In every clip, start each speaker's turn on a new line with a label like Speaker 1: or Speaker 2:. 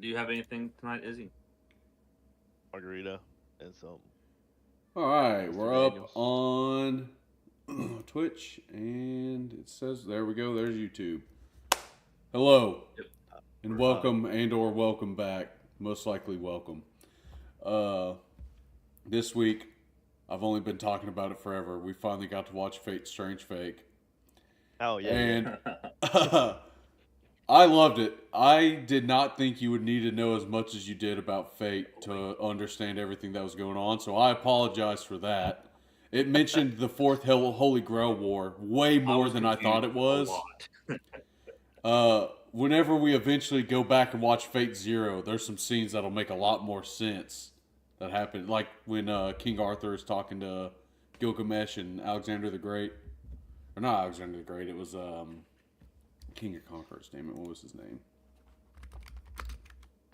Speaker 1: Do you have anything tonight, Izzy?
Speaker 2: Margarita and some
Speaker 3: All right,
Speaker 2: Mr.
Speaker 3: we're up
Speaker 2: Daniels.
Speaker 3: on Twitch, and it says there we go. There's YouTube. Hello,
Speaker 1: Yep.
Speaker 3: and
Speaker 1: We're live.
Speaker 3: welcome, and/or welcome back. Most likely, welcome. Uh, this week, I've only been talking about it forever. We finally got to watch Fate Strange Fake,
Speaker 2: Oh yeah, yeah.
Speaker 3: and I loved it. I did not think you would need to know as much as you did about Fate to understand everything that was going on, so I apologize for that. It mentioned the fourth Holy Grail War way
Speaker 1: I
Speaker 3: more
Speaker 1: was
Speaker 3: than I thought
Speaker 1: confused
Speaker 3: it
Speaker 1: a
Speaker 3: was.
Speaker 1: lot.
Speaker 3: Whenever we eventually go back and watch Fate Zero, there's some scenes that'll make a lot more sense that happened. Like when King Arthur is talking to Gilgamesh and Alexander the Great. Or not Alexander the Great, it was King of Conquerors, damn it, what was his name?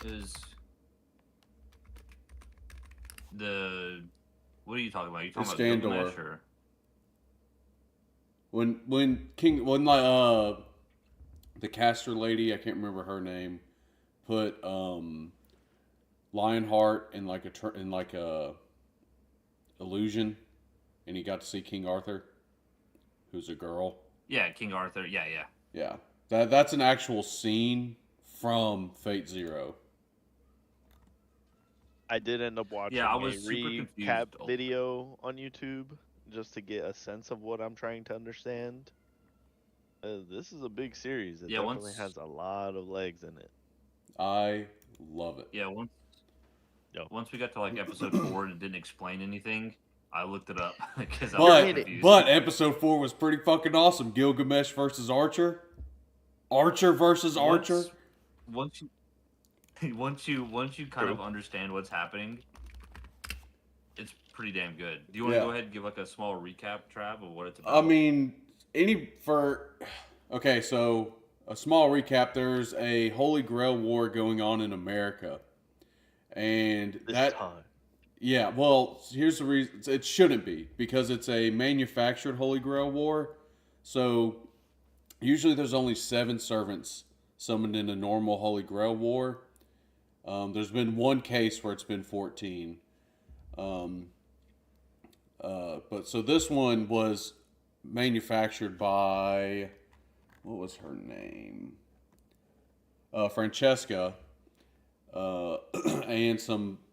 Speaker 1: Is the what are you talking about? You talking about
Speaker 3: Iskandar.
Speaker 1: Gilgamesh or
Speaker 3: When the caster lady, I can't remember her name, put Lionheart in like a illusion, and he got to see King Arthur, who's a girl.
Speaker 1: yeah, King Arthur? Yeah, yeah.
Speaker 3: Yeah, that's an actual scene from Fate Zero.
Speaker 2: I did end up
Speaker 1: Yeah, I
Speaker 2: watching a
Speaker 1: was super
Speaker 2: recap
Speaker 1: confused.
Speaker 2: video on YouTube just to get a sense of what I'm trying to understand. This is a big series. It
Speaker 1: Yeah,
Speaker 2: definitely
Speaker 1: once
Speaker 2: has a lot of legs in it.
Speaker 3: I love it.
Speaker 1: yeah, once
Speaker 2: Yo,
Speaker 1: once we got to like episode 4 and it didn't explain anything, I looked it up because I was
Speaker 2: But-
Speaker 1: confused.
Speaker 3: Episode 4 was pretty fucking awesome. Gilgamesh versus Archer. Archer versus Archer.
Speaker 1: Once you once you kind
Speaker 2: True.
Speaker 1: of understand what's happening, it's pretty damn good. Do you want to
Speaker 3: Yeah.
Speaker 1: go ahead and give like a small recap, Trav, of what it's about?
Speaker 3: I mean, okay, so a small recap. There's a Holy Grail War going on in America, and
Speaker 2: this time.
Speaker 3: yeah. Well, here's the reason: it shouldn't be because it's a manufactured Holy Grail War. So usually there's only 7 servants summoned in a normal Holy Grail War. There's been one case where it's been 14. Um, but so this one was manufactured by, what was her name? Francesca, uh,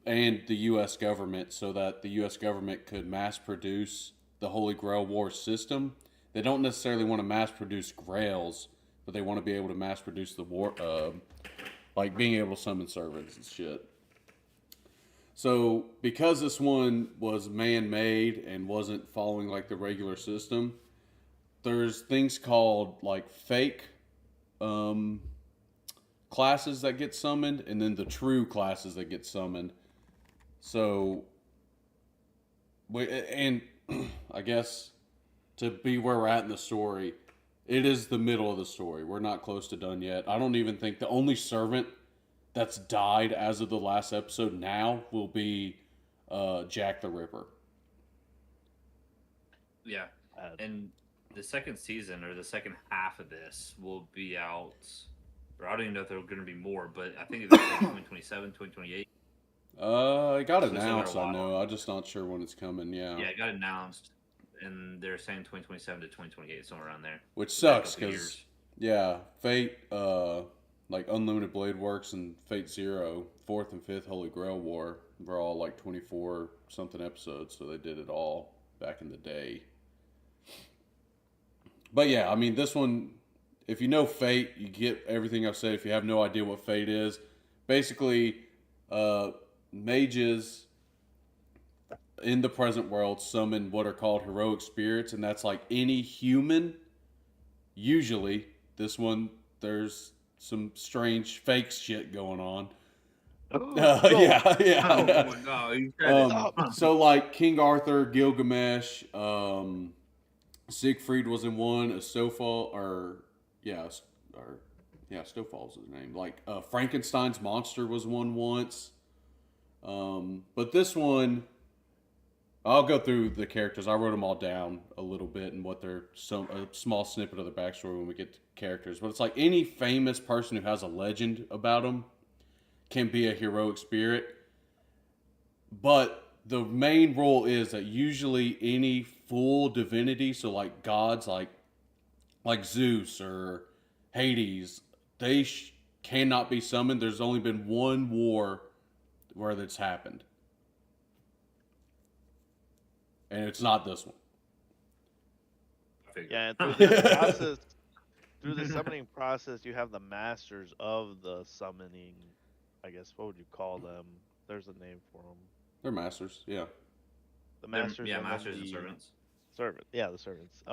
Speaker 3: and the U.S. government, so that the U.S. government could mass produce the Holy Grail War system. They don't necessarily want to mass produce Grails, but they want to be able to mass produce the war, like being able to summon servants and shit. So because this one was man-made and wasn't following like the regular system, there's things called like fake um, classes that get summoned, and then the true classes that get summoned. So, and I guess to be where we're at in the story, it is the middle of the story. We're not close to done yet. I don't even think the only servant that's died as of the last episode now will be Jack the Ripper.
Speaker 1: Yeah,
Speaker 2: Uh,
Speaker 1: and the second season or the second half of this will be out. Or I don't even know if there are going to be more, but I think it's like 2027, 2028.
Speaker 3: It got
Speaker 1: So they still got
Speaker 3: announced.
Speaker 1: a
Speaker 3: I
Speaker 1: while.
Speaker 3: know. I'm just not sure when it's coming. Yeah,
Speaker 1: Yeah, it got announced, and they're saying 2027 to 2028, somewhere around there.
Speaker 3: which
Speaker 1: So a
Speaker 3: sucks
Speaker 1: couple
Speaker 3: because
Speaker 1: years.
Speaker 3: yeah, Fate, like Unlimited Blade Works and Fate Zero, fourth and fifth Holy Grail War, were all like 24 something episodes, so they did it all back in the day. But yeah, I mean, this one, if you know Fate, you get everything I've said. If you have no idea what Fate is, basically, uh, mages in the present world summon what are called heroic spirits, and that's like any human. Usually, this one, there's some strange fake shit going on.
Speaker 2: no,
Speaker 3: Yeah,
Speaker 1: Oh
Speaker 3: yeah.
Speaker 1: no, you said
Speaker 2: Stop.
Speaker 3: So like King Arthur, Gilgamesh, Siegfried was in one. Astolfo, or yeah, or yeah, Stofal's his name. Like Frankenstein's monster was one once. But this one, I'll go through the characters. I wrote them all down a little bit and what they're some a small snippet of the backstory when we get to characters. But it's like any famous person who has a legend about them can be a heroic spirit. But the main rule is that usually any full divinity, so like gods like Zeus or Hades, they cannot be summoned. There's only been one war where that's happened. And it's not this one.
Speaker 1: I figured.
Speaker 2: Yeah, and through this process, through the summoning process, you have the masters of the summoning. I guess what would you call them? There's a name for them.
Speaker 3: They're masters, yeah.
Speaker 2: The
Speaker 1: They're-
Speaker 2: masters.
Speaker 1: yeah,
Speaker 2: and then
Speaker 1: masters and
Speaker 2: the
Speaker 1: servants.
Speaker 2: Servant. Yeah, the servants.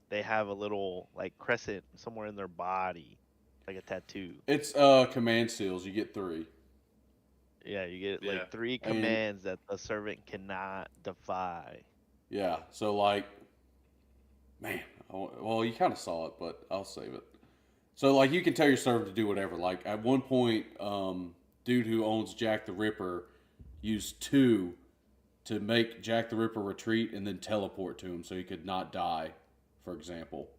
Speaker 2: They have a little like crescent somewhere in their body, like a tattoo.
Speaker 3: It's command seals. You get 3.
Speaker 2: Yeah, you get
Speaker 1: Yeah.
Speaker 2: like 3
Speaker 3: And-
Speaker 2: commands that the servant cannot defy.
Speaker 3: Yeah. So like, man, well, you kind of saw it, but I'll save it. So like, you can tell your servant to do whatever. Like at one point, dude who owns Jack the Ripper used 2 to make Jack the Ripper retreat and then teleport to him so he could not die, for example.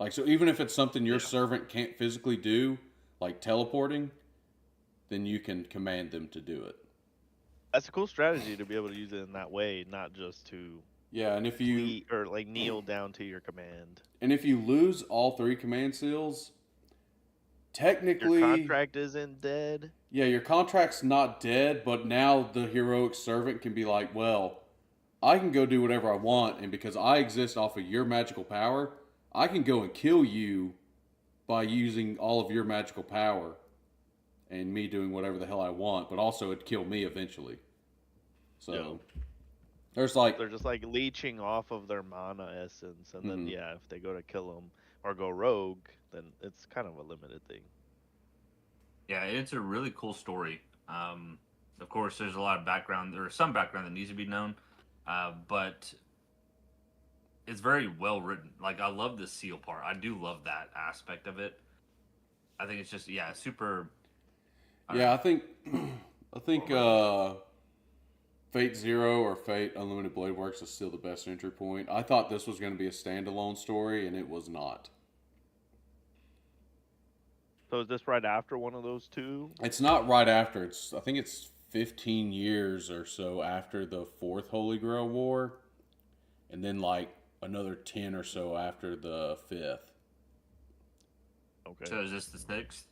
Speaker 3: Like, so even if it's something your servant can't physically do, like teleporting, then you can command them to do it.
Speaker 2: That's a cool strategy to be able to use it in that way, not just to
Speaker 3: Yeah, and if you
Speaker 2: eat or like kneel down to your command.
Speaker 3: lose all 3 command seals, technically
Speaker 2: Your contract isn't dead.
Speaker 3: yeah, your contract's not dead, but now the heroic servant can be like, well, I can go do whatever I want, and because I exist off of your magical power, I can go and kill you by using all of your magical power and me doing whatever the hell I want, but also it'd kill me eventually. So there's like
Speaker 2: They're just like leeching off of their mana essence, and then
Speaker 3: Mhm.
Speaker 2: yeah, if they go to kill them or go rogue, then it's kind of a limited thing.
Speaker 1: Yeah, it's a really cool story. Of course, there's a lot of background. There's some background that needs to be known, but it's very well written. Like, I love the seal part. I do love that aspect of it. I think it's just super.
Speaker 3: yeah, I think Fate Zero or Fate Unlimited Blade Works is still the best entry point. I thought this was going to be a standalone story, and it was not.
Speaker 2: So is this right after one of those 2?
Speaker 3: It's not right after. I think it's 15 years or so after the 4th Holy Grail War, and then like another 10 or so after the 5th.
Speaker 2: Okay.
Speaker 1: So is this the 6th?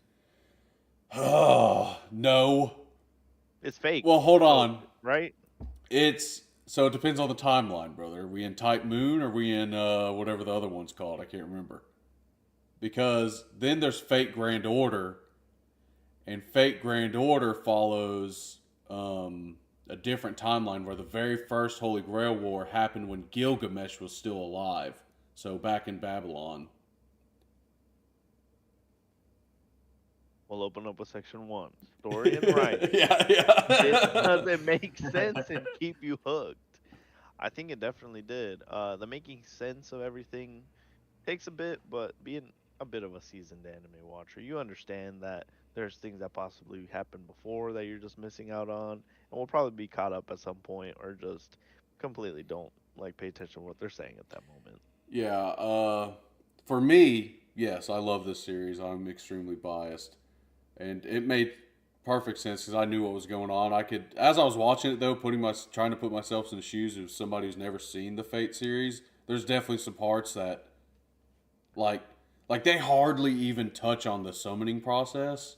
Speaker 3: Oh no.
Speaker 2: It's fake.
Speaker 3: Well, hold
Speaker 2: so-
Speaker 3: on.
Speaker 2: right?
Speaker 3: So it depends on the timeline, brother. Are we in Type Moon or are we in whatever the other one's called? I can't remember. Because then there's Fate Grand Order, and Fate Grand Order follows a different timeline where the very first Holy Grail War happened when Gilgamesh was still alive. So back in Babylon.
Speaker 2: We'll open up with section 1. Story and writing.
Speaker 3: yeah.
Speaker 2: It doesn't make sense and keep you hooked. I think it definitely did. The making sense of everything takes a bit, but being a bit of a seasoned anime watcher, you understand that there's things that possibly happened before that you're just missing out on, and we'll probably be caught up at some point, or just completely don't like pay attention to what they're saying at that moment.
Speaker 3: Yeah, for me, yes, I love this series. I'm extremely biased. And it made perfect sense because I knew what was going on. I could, as I was watching it though, trying to put myself in the shoes of somebody who's never seen the Fate series. There's definitely some parts that, like they hardly even touch on the summoning process.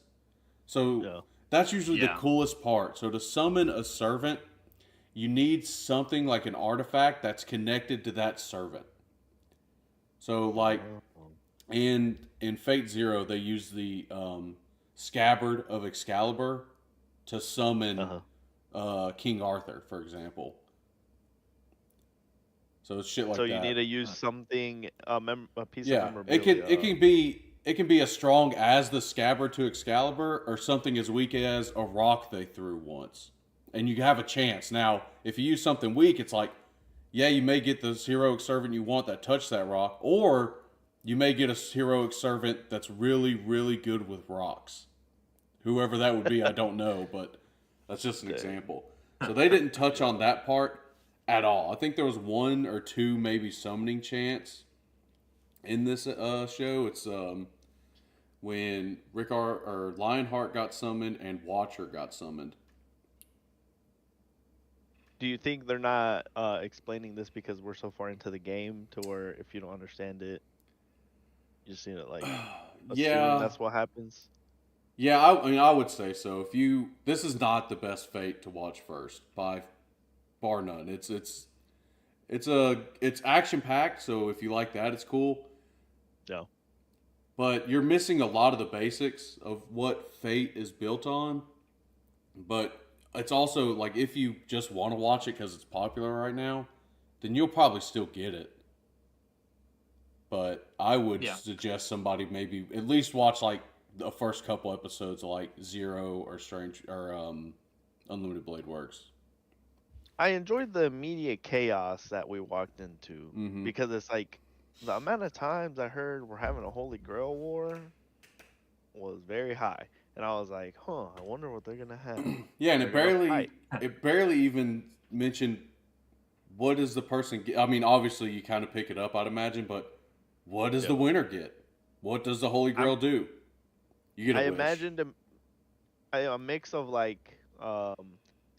Speaker 3: So
Speaker 2: Yeah.
Speaker 3: that's usually the
Speaker 1: Yeah.
Speaker 3: coolest part. So to summon a servant, you need something like an artifact that's connected to that servant. So like in Fate Zero, they use the scabbard of Excalibur to summon King Arthur, for example. So it's shit like
Speaker 2: So
Speaker 3: that.
Speaker 2: you need to use something, a piece of
Speaker 3: Yeah,
Speaker 2: memorabilia.
Speaker 3: it can be as strong as the scabbard to Excalibur, or something as weak as a rock they threw once, and you have a chance. Now, if you use something weak, it's like, yeah, you may get the heroic servant you want that touched that rock, or you may get a heroic servant that's really, really good with rocks. Whoever that would be, I don't know, but that's just an example. So they didn't touch on that part at all. I think there was 1 or 2 maybe summoning chants in this show. It's when Lionheart got summoned and Watcher got summoned.
Speaker 2: Do you think they're not explaining this because we're so far into the game to where if you don't understand it, you just need to like assume that's what happens?
Speaker 3: Yeah, I mean, I would say so. This is not the best Fate to watch first, by bar none. It's action packed, so if you like that, it's cool.
Speaker 2: No.
Speaker 3: But you're missing a lot of the basics of what Fate is built on. But it's also like if you just want to watch it because it's popular right now, then you'll probably still get it. But I would suggest somebody maybe at least watch like the first couple episodes of like Zero or Unlimited Blade Works.
Speaker 2: I enjoyed the immediate chaos that we walked into because it's like the amount of times I heard we're having a Holy Grail war was very high, and I was like, "Huh, I wonder what they're gonna have."
Speaker 3: Yeah, and it barely even mentioned what does the person get. I mean, obviously you kind of pick it up, I'd imagine, but what does the winner get? What does the Holy Grail do? You get a wish.
Speaker 2: Imagined a mix of like To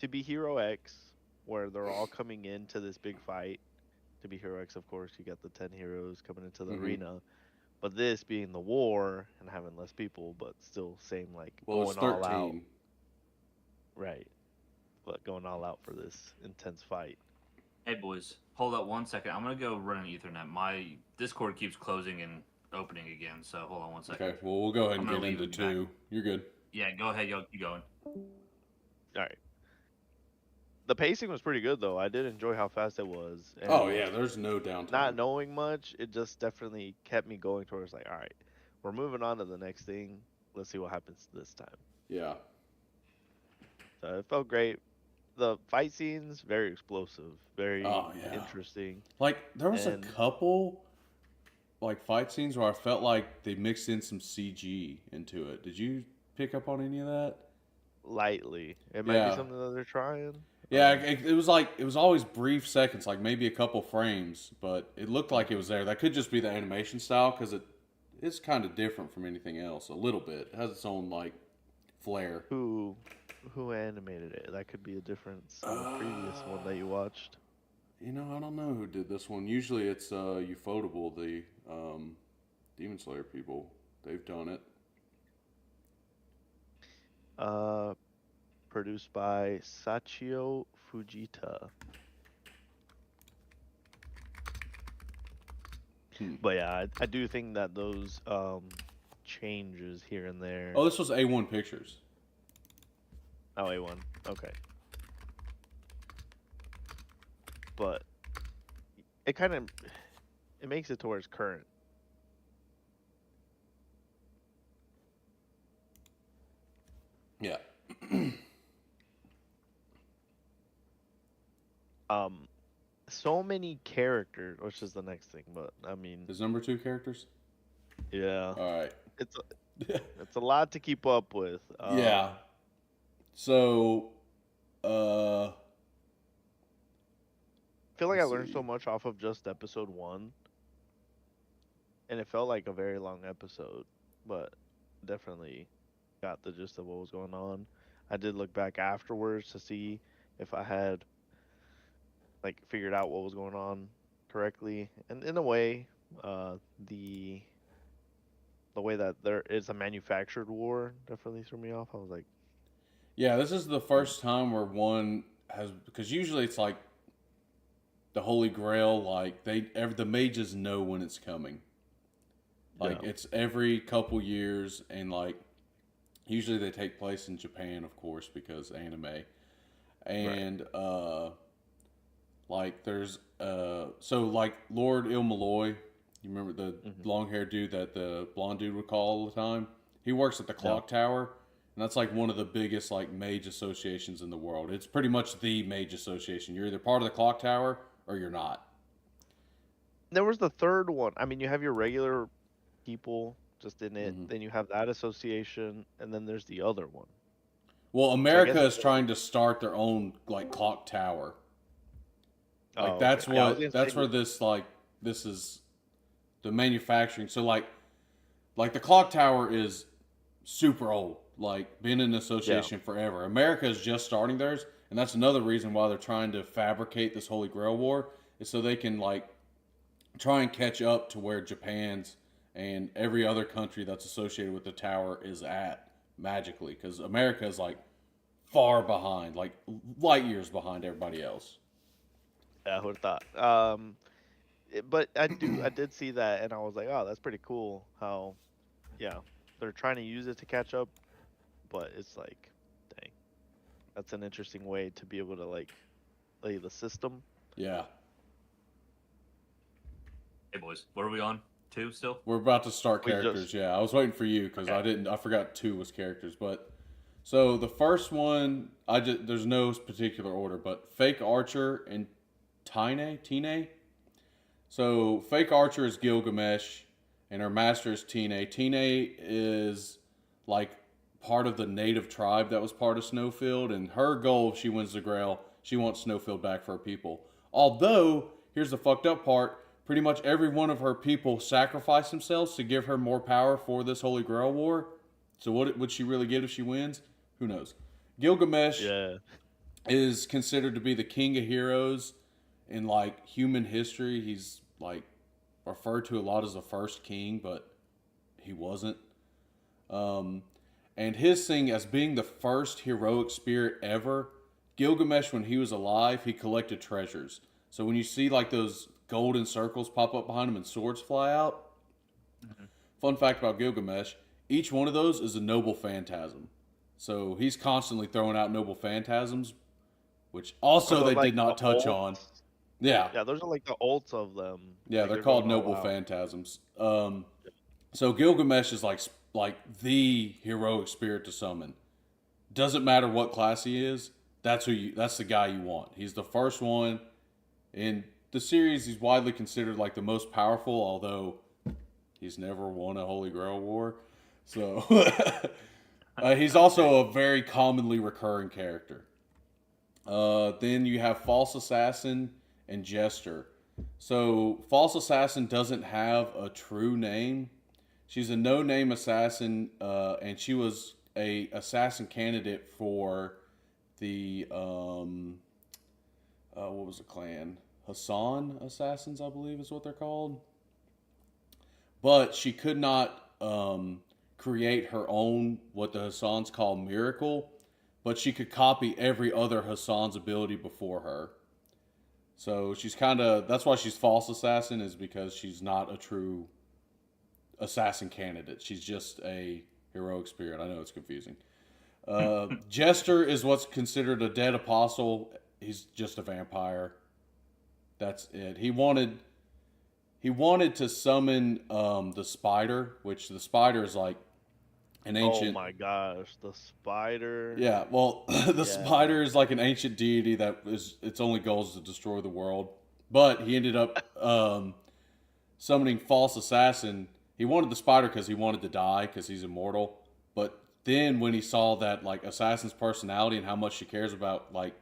Speaker 2: Be Hero X, where they're all coming into this big fight. To Be Hero X, of course, you got the 10 heroes coming into the arena. But this being the war and having less people, but still same like going all out. Right. But going all out for this intense fight.
Speaker 1: Hey boys, hold up 1 second. I'm gonna go run an Ethernet. My Discord keeps closing and opening again, so hold on 1 second.
Speaker 3: Okay, well we'll go ahead and get into 2. You're good.
Speaker 1: Yeah, go ahead, y'all keep going.
Speaker 2: Alright. The pacing was pretty good though. I did enjoy how fast it was.
Speaker 3: And oh yeah, there's no downtime.
Speaker 2: Not knowing much, it just definitely kept me going towards like, alright, we're moving on to the next thing. Let's see what happens this time.
Speaker 3: Yeah.
Speaker 2: So it felt great. The fight scenes, very explosive, very interesting.
Speaker 3: Like there was a couple like fight scenes where I felt like they mixed in some CG into it. Did you pick up on any of that?
Speaker 2: Lightly. It might be something that they're trying.
Speaker 3: Yeah, it was always brief seconds, like maybe a couple frames, but it looked like it was there. That could just be the animation style because it's kind of different from anything else a little bit. It has its own like flair.
Speaker 2: Who animated it? That could be a difference in the previous one that you watched.
Speaker 3: You know, I don't know who did this one. Usually it's Ufotable, the Demon Slayer people. They've done it.
Speaker 2: Produced by Sachio Fujita. But yeah, I do think that those changes here and there.
Speaker 3: Oh, this was A1 Pictures.
Speaker 2: Oh, A1. Okay. But it makes it towards current.
Speaker 3: Yeah.
Speaker 2: So many characters, which is the next thing, but I mean,
Speaker 3: there's number 2 characters.
Speaker 2: Yeah.
Speaker 3: All right.
Speaker 2: It's a lot to keep up with.
Speaker 3: Yeah. So,
Speaker 2: I feel like I learned so much off of just episode 1, and it felt like a very long episode, but definitely got the gist of what was going on. I did look back afterwards to see if I had like figured out what was going on correctly, and in a way, the way that there is a manufactured war definitely threw me off. I was like,
Speaker 3: yeah, this is the first time where one has, because usually it's like the Holy Grail, like the mages know when it's coming. Like it's every couple years, and like usually they take place in Japan, of course, because anime. And like there's so like Lord Ilmalloy, you remember the long-haired dude that the blonde dude would call all the time? He works at the Clock Tower, and that's like one of the biggest like mage associations in the world. It's pretty much the mage association. You're either part of the Clock Tower or you're not.
Speaker 2: There was the third one. I mean, you have your regular people just in it, then you have that association, and then there's the other one.
Speaker 3: Well, America is trying to start their own like Clock Tower. Like that's where this is the manufacturing. So like like the clock tower is super old, like been in association forever. America is just starting theirs, and that's another reason why they're trying to fabricate this Holy Grail War, is so they can like try and catch up to where Japan's and every other country that's associated with the tower is at magically, because America is like far behind, like light years behind everybody else.
Speaker 2: Yeah, who'd have thought? But I did see that, and I was like, oh, that's pretty cool. How, yeah, they're trying to use it to catch up, but it's like, dang, that's an interesting way to be able to like play the system.
Speaker 3: Yeah.
Speaker 1: Hey boys, what are we on? 2 still?
Speaker 3: We're about to start
Speaker 2: We
Speaker 3: characters.
Speaker 2: just-
Speaker 3: Yeah, I was waiting for you because I forgot 2 was characters. But so the first one, there's no particular order, but Fake Archer and Tine. So Fake Archer is Gilgamesh, and her master is Tine. Tine is like part of the native tribe that was part of Snowfield, and her goal, if she wins the Grail, she wants Snowfield back for her people. Although, here's the fucked up part. Pretty much every one of her people sacrifice themselves to give her more power for this Holy Grail War. So what would she really get if she wins? Who knows? Gilgamesh is considered to be the king of heroes in like human history. He's like referred to a lot as the first king, but he wasn't. And his thing as being the first heroic spirit ever, Gilgamesh, when he was alive, he collected treasures. So when you see like those golden circles pop up behind him and swords fly out. Fun fact about Gilgamesh, each one of those is a noble phantasm. So he's constantly throwing out noble phantasms, which also they did not touch on. Yeah.
Speaker 2: Yeah, those are like the ults of them.
Speaker 3: Yeah,
Speaker 2: Like,
Speaker 3: they're called
Speaker 2: going all
Speaker 3: noble
Speaker 2: out.
Speaker 3: phantasms. So Gilgamesh is like the heroic spirit to summon. Doesn't matter what class he is, that's the guy you want. He's the first one in the series. He's widely considered like the most powerful, although he's never won a Holy Grail War. So he's also a very commonly recurring character. Then you have False Assassin and Jester. So False Assassin doesn't have a true name. She's a no-name assassin, and she was a assassin candidate for the what was the clan? Hassan Assassins, I believe is what they're called. But she could not create her own, what the Hassans call miracle, but she could copy every other Hassan's ability before her. So she's that's why she's false assassin, is because she's not a true assassin candidate. She's just a heroic spirit. I know it's confusing. Jester is what's considered a dead apostle. He's just a vampire. That's it. He wanted to summon the spider, which the spider is like an ancient.
Speaker 2: Oh my gosh, the spider.
Speaker 3: Yeah, well, the spider is like an ancient deity that its only goal is to destroy the world. But he ended up summoning False Assassin. He wanted the spider because he wanted to die because he's immortal. But then when he saw that like Assassin's personality and how much she cares about like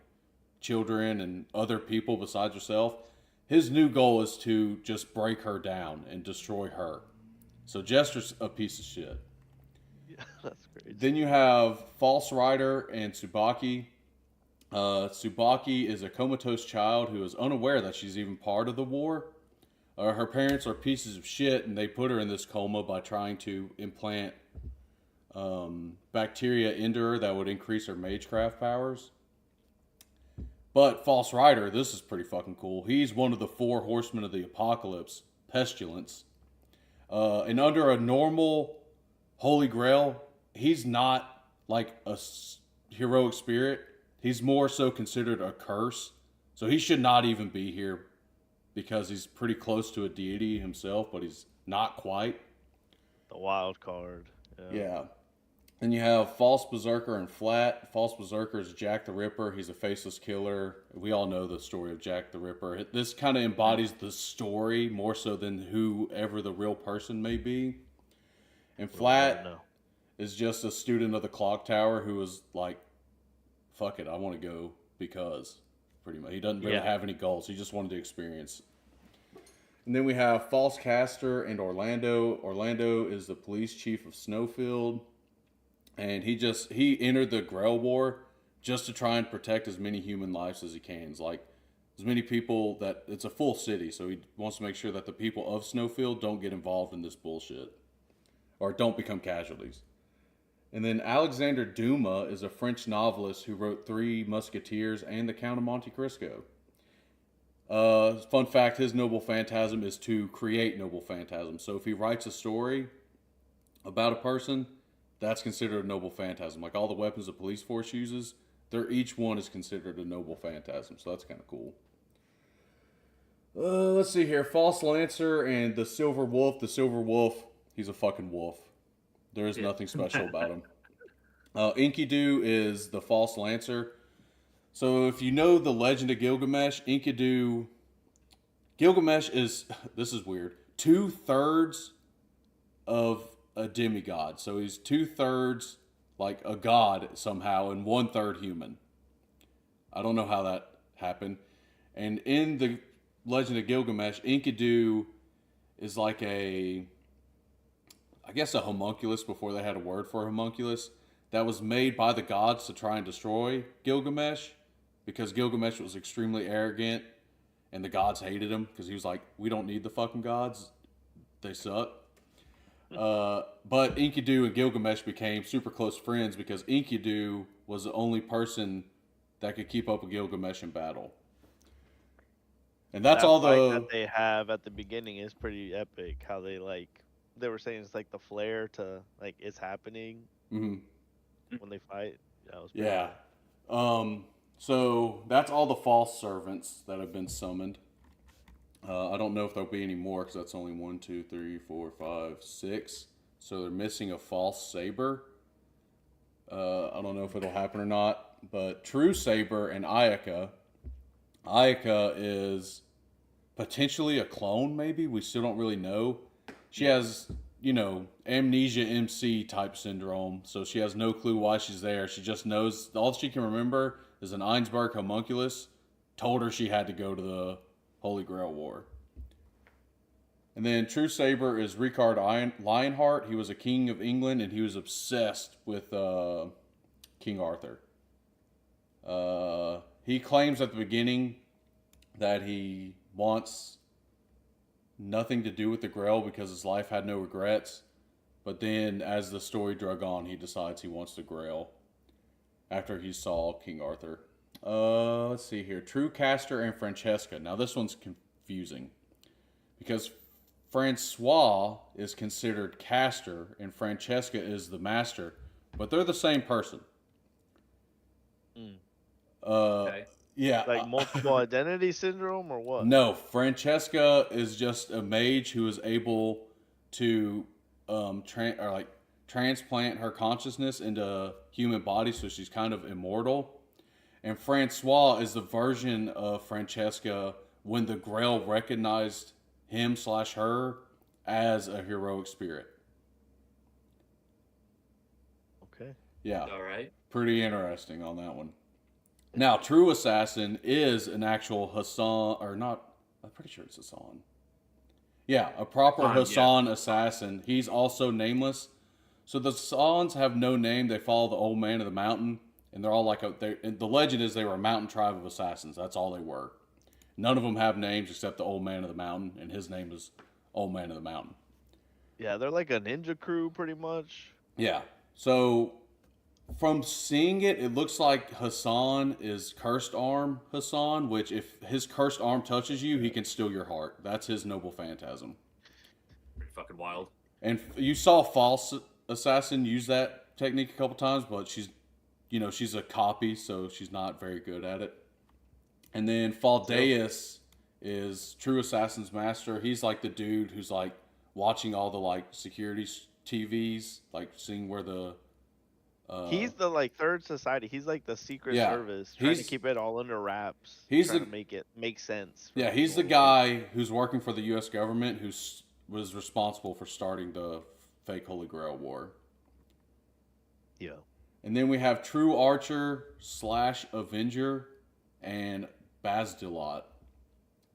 Speaker 3: children and other people besides herself, his new goal is to just break her down and destroy her. So Jester's a piece of shit.
Speaker 2: Yeah, that's crazy.
Speaker 3: Then you have False Rider and Tsubaki. Tsubaki is a comatose child who is unaware that she's even part of the war. Her parents are pieces of shit, and they put her in this coma by trying to implant bacteria into her that would increase her magecraft powers. But False Rider, this is pretty fucking cool. He's one of the 4 horsemen of the apocalypse, Pestilence. And under a normal Holy Grail, he's not like a heroic spirit. He's more so considered a curse. So he should not even be here because he's pretty close to a deity himself, but he's not quite.
Speaker 2: The wild card.
Speaker 3: Yeah. Then you have False Berserker and Flat. False Berserker is Jack the Ripper. He's a faceless killer. We all know the story of Jack the Ripper. This kind of embodies the story more so than whoever the real person may be. And Flat is just a student of the clock tower who was like, fuck it, I want to go because, pretty much. He doesn't really have any goals. He just wanted to experience. And then we have False Caster and Orlando. Orlando is the police chief of Snowfield, and he entered the Grail War just to try and protect as many human lives as he can. It's like as many people that it's a full city, so he wants to make sure that the people of Snowfield don't get involved in this bullshit or don't become casualties. And then Alexander Dumas is a French novelist who wrote Three Musketeers and The Count of Monte Cristo. Fun fact, his noble phantasm is to create noble phantasm. So if he writes a story about a person, that's considered a noble phantasm. Like all the weapons the police force uses, each one is considered a noble phantasm. So that's kind of cool. Let's see here. False Lancer and the Silver Wolf. The Silver Wolf, he's a fucking wolf. There is nothing special about him. Enkidu is the False Lancer. So if you know the Legend of Gilgamesh, Gilgamesh is, this is weird, 2/3 of a demigod. So he's 2/3 like a god somehow and 1/3 human. I don't know how that happened. And in the Legend of Gilgamesh, Enkidu is like I guess a homunculus before they had a word for a homunculus that was made by the gods to try and destroy Gilgamesh because Gilgamesh was extremely arrogant and the gods hated him because he was like, we don't need the fucking gods. They suck. But Enkidu and Gilgamesh became super close friends because Enkidu was the only person that could keep up with Gilgamesh in battle. And that's
Speaker 2: that
Speaker 3: all
Speaker 2: fight
Speaker 3: the
Speaker 2: that they have at the beginning is pretty epic. How they were saying it's like the flare to like it's happening
Speaker 3: Mhm.
Speaker 2: when they fight. That was pretty
Speaker 3: Yeah.
Speaker 2: cool.
Speaker 3: So that's all the false servants that have been summoned. I don't know if there'll be any more because that's only 1, 2, 3, 4, 5, 6. So they're missing a false saber. I don't know if it'll happen or not. But True Saber and Ayaka. Ayaka is potentially a clone, maybe. We still don't really know. She has, amnesia MC type syndrome. So she has no clue why she's there. She just knows all she can remember is an Einsberg homunculus told her she had to go to the Holy Grail War. And then True Saber is Richard Lionheart. He was a king of England and he was obsessed with King Arthur. He claims at the beginning that he wants nothing to do with the Grail because his life had no regrets. But then as the story drug on, he decides he wants the Grail after he saw King Arthur. Let's see here. True Caster and Francesca. Now this one's confusing because Francois is considered caster and Francesca is the master, but they're the same person.
Speaker 1: Okay.
Speaker 3: Yeah.
Speaker 2: Like multiple identity syndrome or what?
Speaker 3: No, Francesca is just a mage who is able to transplant her consciousness into human body, so she's kind of immortal. And Francois is the version of Francesca when the Grail recognized him/her as a heroic spirit.
Speaker 2: Okay.
Speaker 3: Yeah.
Speaker 1: All right.
Speaker 3: Pretty interesting on that one. Now, True Assassin is an actual Hassan, or not, I'm pretty sure it's Hassan. Yeah, a proper Hassan assassin. He's also nameless. So the Hassans have no name. They follow the old man of the mountain. And they're all like, the legend is they were a mountain tribe of assassins. That's all they were. None of them have names except the old man of the mountain. And his name is Old Man of the Mountain.
Speaker 2: Yeah, they're like a ninja crew pretty much.
Speaker 3: Yeah. So from seeing it, it looks like Hassan is Cursed Arm Hassan, which if his cursed arm touches you, he can steal your heart. That's his noble phantasm.
Speaker 1: Pretty fucking wild.
Speaker 3: And you saw False Assassin use that technique a couple times, but she's a copy, so she's not very good at it. And then Faldeus is True Assassin's master. He's like the dude who's like watching all the like security TVs, like seeing where the
Speaker 2: He's the like third society. He's like the secret service, trying to keep it all under wraps.
Speaker 3: He's
Speaker 2: trying to make it make sense.
Speaker 3: Yeah, he's the guy who's working for the U.S. government who was responsible for starting the fake Holy Grail War.
Speaker 2: Yeah.
Speaker 3: And then we have True Archer / Avenger and Basdilot.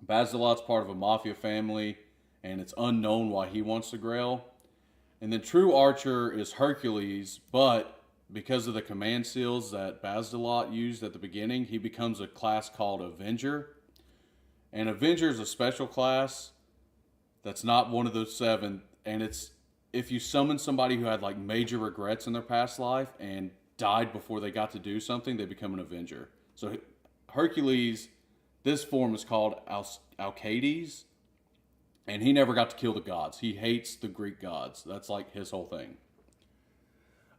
Speaker 3: Baz-Luhr's part of a mafia family, and it's unknown why he wants the Grail. And then True Archer is Hercules, but because of the command seals that Baz-Luhr used at the beginning, he becomes a class called Avenger. And Avenger is a special class that's not one of those 7, and it's if you summon somebody who had like major regrets in their past life and died before they got to do something, they become an Avenger. So Hercules, this form is called Alcides, and he never got to kill the gods. He hates the Greek gods. That's like his whole thing.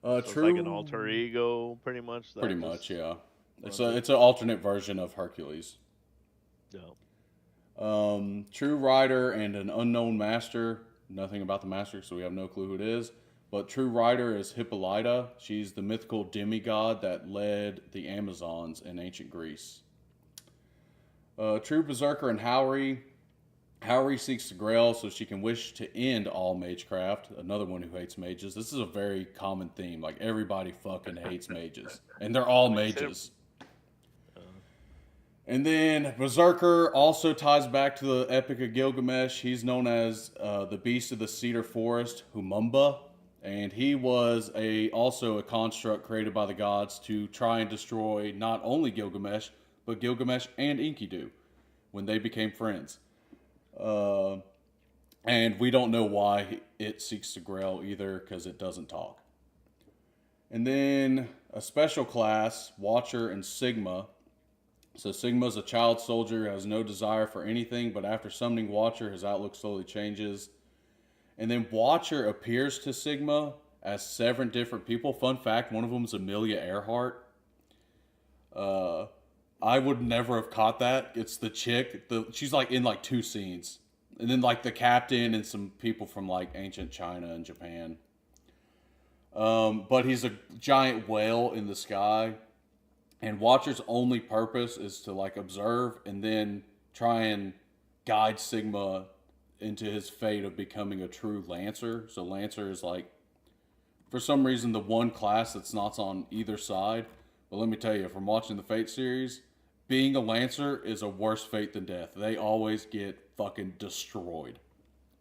Speaker 2: So it's like an alter ego, pretty much.
Speaker 3: Pretty much, yeah. It's an alternate version of Hercules.
Speaker 2: Yeah.
Speaker 3: True Rider and an unknown master. Nothing about the master, so we have no clue who it is. But True Rider is Hippolyta. She's the mythical demigod that led the Amazons in ancient Greece. True Berserker and Howery. Howery seeks the Grail so she can wish to end all magecraft. Another one who hates mages. This is a very common theme. Like, everybody fucking hates mages. And they're all mages. And then Berserker also ties back to the Epic of Gilgamesh. He's known as the Beast of the Cedar Forest, Humumba. And he was also a construct created by the gods to try and destroy not only Gilgamesh, but Gilgamesh and Enkidu when they became friends. And we don't know why it seeks the Grail either, because it doesn't talk. And then a special class, Watcher and Sigma. So Sigma's a child soldier who has no desire for anything, but after summoning Watcher, his outlook slowly changes. And then Watcher appears to Sigma as 7 different people. Fun fact, one of them is Amelia Earhart. I would never have caught that. It's the chick. She's like in like 2 scenes. And then like the captain and some people from like ancient China and Japan. But he's a giant whale in the sky. And Watcher's only purpose is to like observe and then try and guide Sigma into his fate of becoming a true Lancer. So Lancer is like, for some reason, the one class that's not on either side. But let me tell you, from watching the Fate series, being a Lancer is a worse fate than death. They always get fucking destroyed.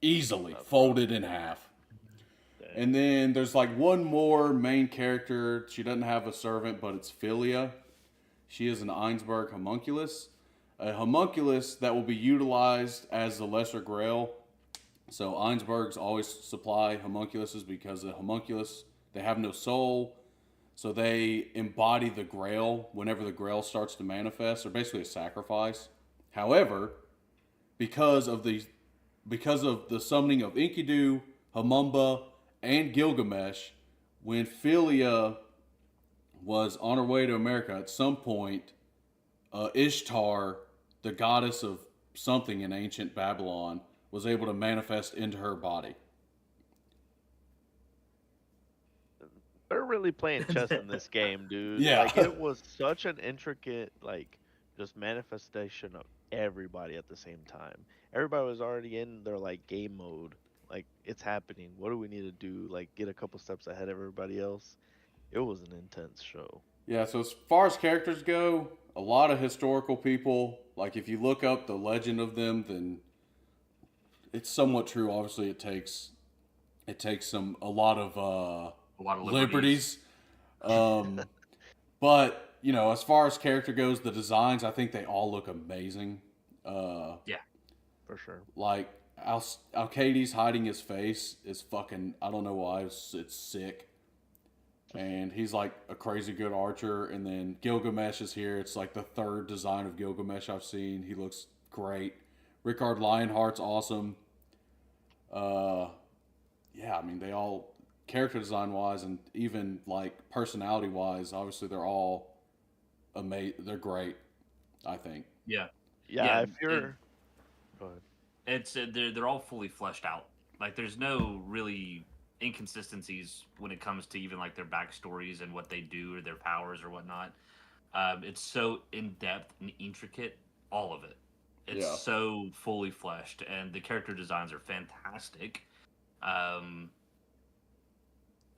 Speaker 3: Easily. Folded in half. And then there's like one more main character. She doesn't have a servant, but it's Philia. She is an Ainsberg homunculus. A homunculus that will be utilized as the Lesser Grail. So Ainsbergs always supply homunculuses because the homunculus, they have no soul. So they embody the Grail whenever the Grail starts to manifest. They're basically a sacrifice. However, because of the summoning of Enkidu, Humumba, and Gilgamesh, when Philia was on her way to America, at some point, Ishtar, the goddess of something in ancient Babylon, was able to manifest into her body.
Speaker 2: They're really playing chess in this game, dude.
Speaker 3: Yeah.
Speaker 2: Like, it was such an intricate, like, just manifestation of everybody at the same time. Everybody was already in their, like, game mode. Like, it's happening. What do we need to do? Like, get a couple steps ahead of everybody else. It was an intense show.
Speaker 3: Yeah, so as far as characters go, a lot of historical people, like if you look up the legend of them, then it's somewhat true. Obviously, it takes a lot of liberties. But you know, as far as character goes, the designs, I think they all look amazing.
Speaker 1: Yeah,
Speaker 2: for sure.
Speaker 3: Like Alcides hiding his face is fucking, I don't know why, it's sick. And he's like a crazy good archer. And then Gilgamesh is here. It's like the 3rd design of Gilgamesh I've seen. He looks great. Rickard Lionheart's awesome. Yeah, I mean, they all, character design wise and even like personality wise, obviously they're all amazing. They're great, I think.
Speaker 1: Yeah.
Speaker 2: Yeah, if you're... Go ahead.
Speaker 1: It's they're all fully fleshed out. Like, there's no really inconsistencies when it comes to even like their backstories and what they do or their powers or whatnot. It's so in depth and intricate, all of it. It's so fully fleshed, and the character designs are fantastic.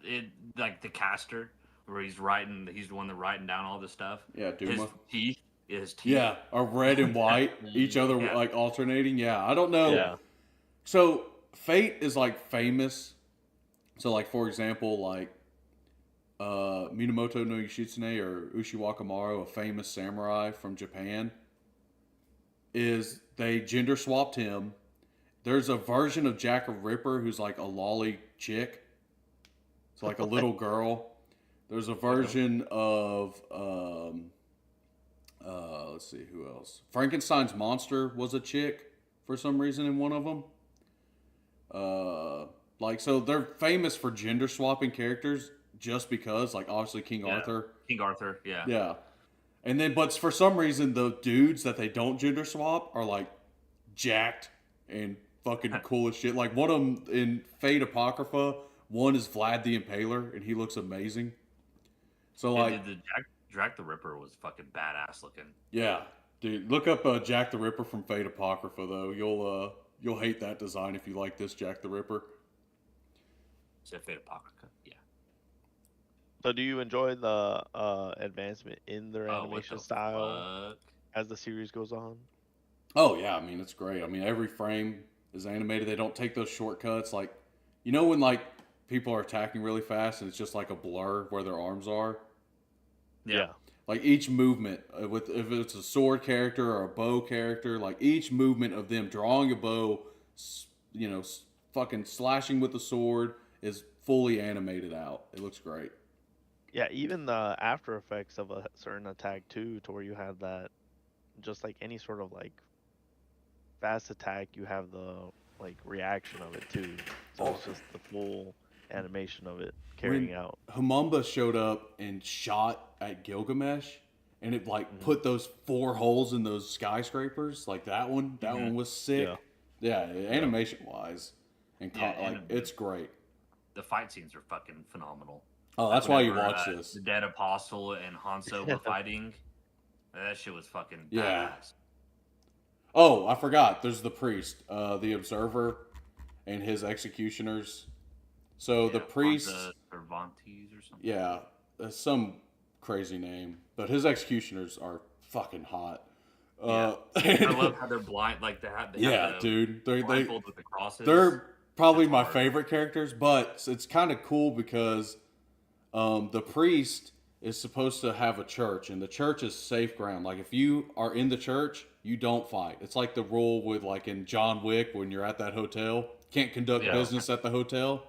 Speaker 1: It like the caster where he's the one that writing down all this stuff.
Speaker 3: Yeah, Duma.
Speaker 1: His teeth, his teeth.
Speaker 3: Yeah, are red and white, each other
Speaker 1: Yeah.
Speaker 3: like alternating. Yeah, I don't know.
Speaker 2: Yeah.
Speaker 3: So Fate is like famous. So like for example, like Minamoto no Yoshitsune or Ushiwaka Maru, a famous samurai from Japan, is they gender swapped him. There's a version of Jack the Ripper who's like a lolly chick. It's like a little girl. There's a version of let's see who else. Frankenstein's monster was a chick for some reason in one of them. Like so they're famous for gender swapping characters just because like obviously King
Speaker 1: Yeah.
Speaker 3: Arthur.
Speaker 1: King Arthur, yeah.
Speaker 3: Yeah. And then but for some reason the dudes that they don't gender swap are like jacked and fucking cool as shit. Like one of them in Fate Apocrypha, one is Vlad the Impaler and he looks amazing. So
Speaker 1: Yeah,
Speaker 3: like
Speaker 1: dude, the Jack the Ripper was fucking badass looking.
Speaker 3: yeah, dude, look up Jack the Ripper from Fate Apocrypha though. You'll hate that design if you like this Jack the Ripper.
Speaker 1: Is it Fate Apocrypha? Yeah.
Speaker 2: So do you enjoy the advancement in their
Speaker 1: Oh, what
Speaker 2: animation
Speaker 1: the
Speaker 2: style
Speaker 1: fuck?
Speaker 2: as the series goes on?
Speaker 3: Oh yeah, I mean it's great. I mean every frame is animated. They don't take those shortcuts. Like you know when like people are attacking really fast and it's just like a blur where their arms are.
Speaker 1: Yeah.
Speaker 3: Like each movement with if it's a sword character or a bow character, like each movement of them drawing a bow, you know, fucking slashing with the sword is fully animated out. It looks great.
Speaker 2: Yeah, even the after effects of a certain attack too, to where you have that, just like any sort of like fast attack, you have the like reaction of it too. So it's just the full animation of it carrying out.
Speaker 3: Humumba showed up and shot at Gilgamesh, and it like put those 4 holes in those skyscrapers. Like that one was sick. Yeah, animation wise, and it's great.
Speaker 1: The fight scenes are fucking phenomenal.
Speaker 3: Oh, that's why you
Speaker 1: Whenever,
Speaker 3: watch this.
Speaker 1: The Dead Apostle and Hanzo were fighting. That shit was fucking
Speaker 3: Yeah.
Speaker 1: badass.
Speaker 3: Oh, I forgot. There's the priest, the observer, and his executioners. So the priest,
Speaker 1: Cervantes or something.
Speaker 3: yeah, some crazy name, but his executioners are fucking hot.
Speaker 1: I love how they're blind, like they have
Speaker 3: dude,
Speaker 1: blindfold with the crosses.
Speaker 3: they're probably
Speaker 1: That's
Speaker 3: my
Speaker 1: hard.
Speaker 3: favorite characters, but it's kind of cool because the priest is supposed to have a church, and the church is safe ground. Like if you are in the church, you don't fight. It's like the rule with like in John Wick when you're at that hotel, can't conduct business at the hotel.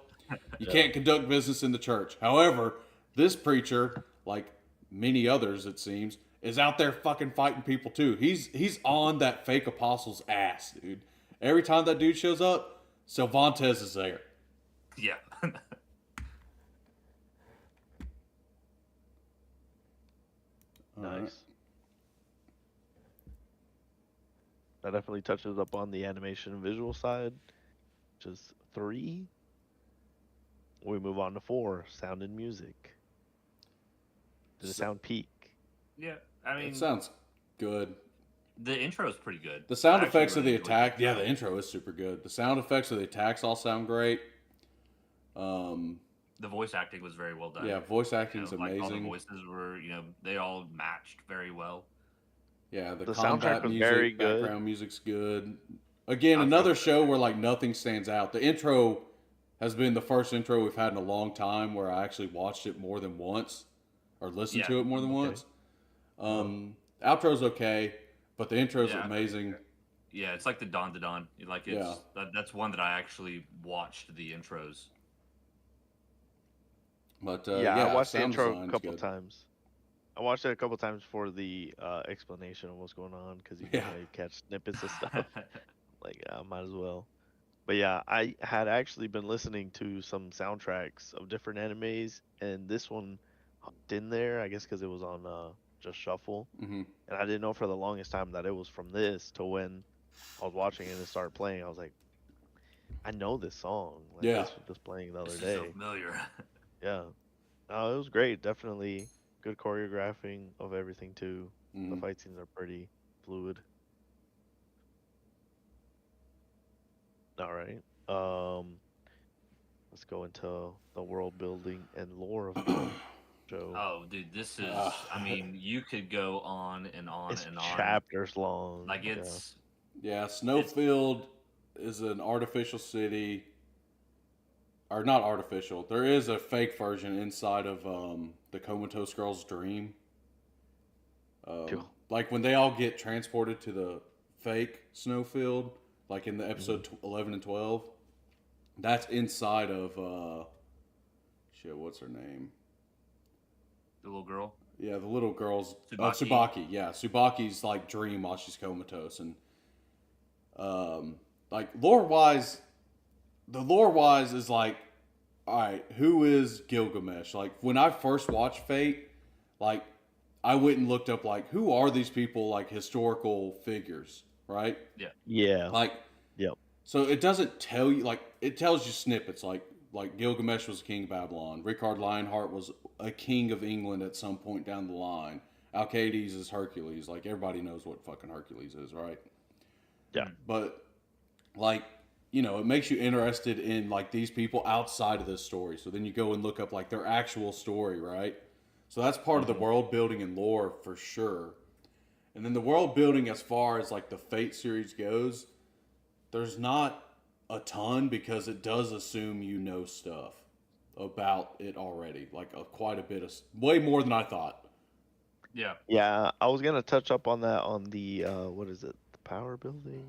Speaker 3: You can't conduct business in the church. However, this preacher, like many others it seems, is out there fucking fighting people too. He's on that fake apostle's ass, dude. Every time that dude shows up, Cervantes is there.
Speaker 1: Yeah.
Speaker 2: Nice.
Speaker 3: Right.
Speaker 2: That definitely touches up on the animation and visual side, which is 3. We move on to 4, sound and music. Did the sound peak?
Speaker 1: Yeah. I mean,
Speaker 3: It sounds good.
Speaker 1: the intro is pretty good.
Speaker 3: The sound
Speaker 1: I actually
Speaker 3: effects of
Speaker 1: really
Speaker 3: the
Speaker 1: enjoyed
Speaker 3: attack,
Speaker 1: the
Speaker 3: yeah,
Speaker 1: intro.
Speaker 3: the intro is super good. The sound effects of the attacks all sound great.
Speaker 1: The voice acting was very well done.
Speaker 3: Yeah, voice acting is
Speaker 1: like all the
Speaker 3: amazing.
Speaker 1: voices were, they all matched very well.
Speaker 3: Yeah, the
Speaker 2: The
Speaker 3: combat
Speaker 2: soundtrack was
Speaker 3: music,
Speaker 2: very good.
Speaker 3: background music's good. Again,
Speaker 1: I
Speaker 3: another
Speaker 1: felt
Speaker 3: show where like nothing stands out. The intro has been the first intro we've had in a long time where I actually watched it more than once or listened
Speaker 1: Yeah,
Speaker 3: to it more than
Speaker 2: okay.
Speaker 3: once. Outro's okay, but the intro's
Speaker 1: Yeah.
Speaker 3: amazing.
Speaker 1: Yeah, it's like the Don to Don. Like that's one that I actually watched the intros.
Speaker 3: But
Speaker 2: I watched the
Speaker 3: sound
Speaker 2: intro a
Speaker 3: design's
Speaker 2: couple
Speaker 3: good.
Speaker 2: times. I watched it a couple times for the explanation of what's going on because you
Speaker 3: Yeah.
Speaker 2: can catch snippets of stuff. Like, I might as well. But yeah, I had actually been listening to some soundtracks of different animes, and this one hooked in there, I guess because it was on Just Shuffle.
Speaker 3: Hmm.
Speaker 2: And I didn't know for the longest time that it was from this till when I was watching it and it started playing. I was like, I know this song. Like,
Speaker 3: Yeah.
Speaker 2: this was just playing the other
Speaker 1: This is
Speaker 2: day.
Speaker 1: so familiar.
Speaker 2: Yeah. No, it was great. Definitely good choreographing of everything too. The
Speaker 3: Mhm.
Speaker 2: fight scenes are pretty fluid. All right. Let's go into the world building and lore of show.
Speaker 1: Oh, dude, this is. I
Speaker 3: Uh,
Speaker 1: mean, you could go on and on
Speaker 2: It's
Speaker 1: and on.
Speaker 2: chapters long.
Speaker 1: Like
Speaker 2: yeah.
Speaker 1: it's.
Speaker 3: Yeah, Snowfield is an artificial city, or not artificial. There is a fake version inside of the Comatose Girl's dream.
Speaker 2: Cool.
Speaker 3: Like when they all get transported to the fake Snowfield, like in the episode 11 and 12, that's inside of shit. What's her name?
Speaker 1: The little girl.
Speaker 3: Yeah, the little girl's
Speaker 1: Tsubaki.
Speaker 3: Tsubaki. Yeah, Tsubaki's like dream while she's comatose, and like lore wise, the lore wise is like, all right, who is Gilgamesh? Like when I first watched Fate, like I went and looked up like who are these people, like historical figures, right?
Speaker 2: Yeah.
Speaker 3: Like,
Speaker 2: Yep.
Speaker 3: so it doesn't tell you, like it tells you snippets, like Gilgamesh was king of Babylon, Richard Lionheart was a king of England at some point down the line, Alcides is Hercules. Like everybody knows what fucking Hercules is, right?
Speaker 2: Yeah.
Speaker 3: But like, you know, it makes you interested in like these people outside of this story. So then you go and look up like their actual story, right? So that's part of the world building and lore for sure. And then the world building as far as like the Fate series goes, there's not a ton because it does assume you know stuff about it already. Like quite a bit of, way more than I thought.
Speaker 1: Yeah.
Speaker 2: Yeah, I was gonna touch up on that on the what is it? The power building?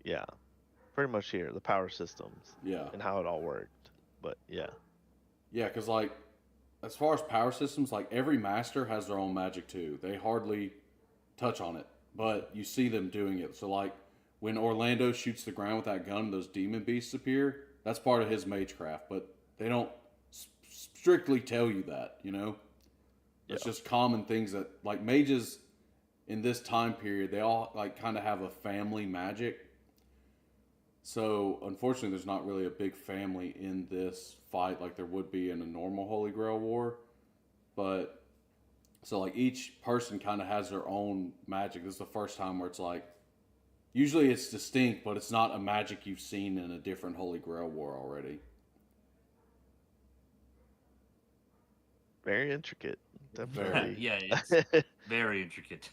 Speaker 2: Yeah. Pretty much here, the power systems
Speaker 3: Yeah.
Speaker 2: and how it all worked. But yeah.
Speaker 3: Yeah, because like as far as power systems, like every master has their own magic too. They hardly touch on it, but you see them doing it. So like when Orlando shoots the ground with that gun, and those demon beasts appear. That's part of his magecraft, but they don't strictly tell you that. You know, it's just common things that like mages in this time period. They all like kind of have a family magic. So unfortunately, there's not really a big family in this fight like there would be in a normal Holy Grail war. But so like each person kind of has their own magic. This is the first time where it's like usually it's distinct, but it's not a magic you've seen in a different Holy Grail war already.
Speaker 2: Very intricate. Definitely.
Speaker 1: Yeah, it's very intricate.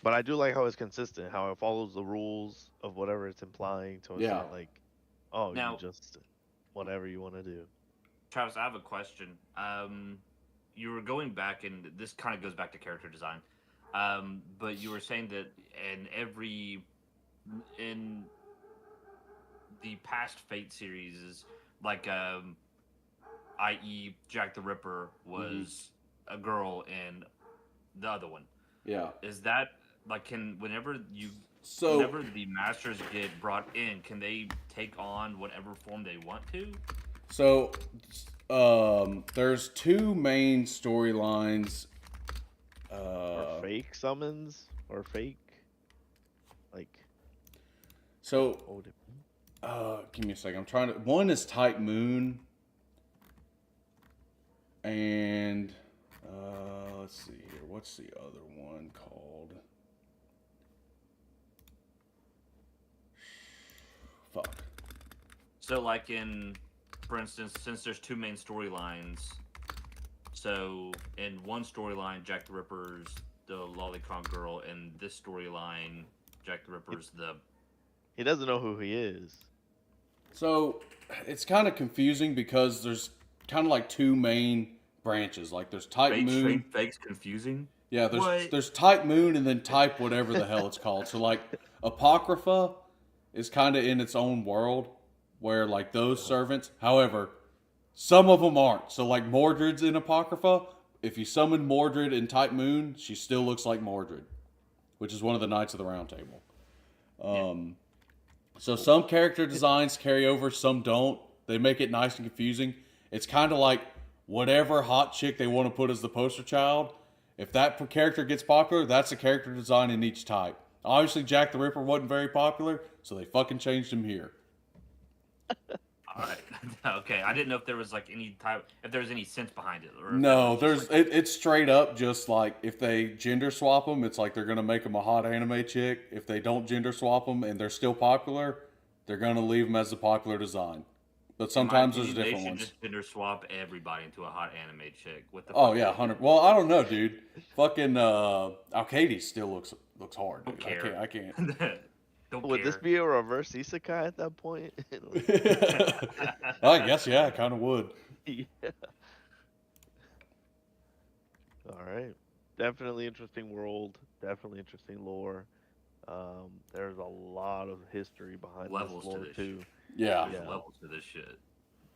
Speaker 2: But I do like how it's consistent, how it follows the rules of whatever it's implying. So it's
Speaker 3: Yeah.
Speaker 2: not like, oh,
Speaker 1: Now-
Speaker 2: you just whatever you want to do.
Speaker 1: Travis, I have a question. You were going back, and this kind of goes back to character design. But you were saying that in the past Fate series, like, i.e., Jack the Ripper was a girl, and the other one
Speaker 3: Yeah.
Speaker 1: is that like whenever the masters get brought in, can they take on whatever form they want to?
Speaker 3: So, there's two main storylines.
Speaker 2: Or fake summons or fake, like.
Speaker 3: So,
Speaker 2: What would it be?
Speaker 3: give me a second. I'm trying to. One is Type Moon, and let's see here. What's the other one called? Fuck.
Speaker 1: So, like for instance, since there's two main storylines, so in one storyline, Jack the Ripper's the lolicon girl, and this storyline, Jack the Ripper's the.
Speaker 2: He doesn't know who he is.
Speaker 3: So it's kind of confusing because there's kind of like two main branches. Like there's Type Moon.
Speaker 1: Fake's confusing.
Speaker 3: Yeah,
Speaker 1: What?
Speaker 3: there's Type Moon and then Type whatever the hell it's called. So like Apocrypha is kind of in its own world where like those servants. However, some of them aren't. So like Mordred's in Apocrypha. If you summon Mordred in Type Moon, she still looks like Mordred, which is one of the Knights of the Round Table. So some character designs carry over, some don't. They make it nice and confusing. It's kind of like whatever hot chick they want to put as the poster child. If that character gets popular, that's a character design in each type. Obviously, Jack the Ripper wasn't very popular, so they fucking changed him here.
Speaker 1: All right. Okay. I didn't know if there was like if there was any sense behind it. Or if
Speaker 3: No,
Speaker 1: that was just,
Speaker 3: it's straight up just like if they gender swap them, it's like they're gonna make them a hot anime chick. If they don't gender swap them and they're still popular, they're gonna leave them as the popular design. But
Speaker 1: In my
Speaker 3: sometimes there's
Speaker 1: opinion, they
Speaker 3: different
Speaker 1: should
Speaker 3: ones.
Speaker 1: just gender swap everybody into a hot anime chick. What the
Speaker 3: Oh
Speaker 1: fuck?
Speaker 3: yeah, 100. Well, I don't know, dude. Fucking Alcades still looks hard,
Speaker 1: Don't
Speaker 3: dude.
Speaker 1: care.
Speaker 3: I can't.
Speaker 1: Don't
Speaker 2: Would this
Speaker 1: care.
Speaker 2: be a reverse isekai at that point?
Speaker 3: I guess yeah, I kind of would.
Speaker 2: Yeah. All right. Definitely interesting world. Definitely interesting lore. There's a lot of history behind
Speaker 1: Levels
Speaker 2: this
Speaker 1: to
Speaker 2: lore
Speaker 1: this
Speaker 2: too.
Speaker 1: shit.
Speaker 3: Yeah.
Speaker 1: There's
Speaker 2: Yeah.
Speaker 1: levels to this shit.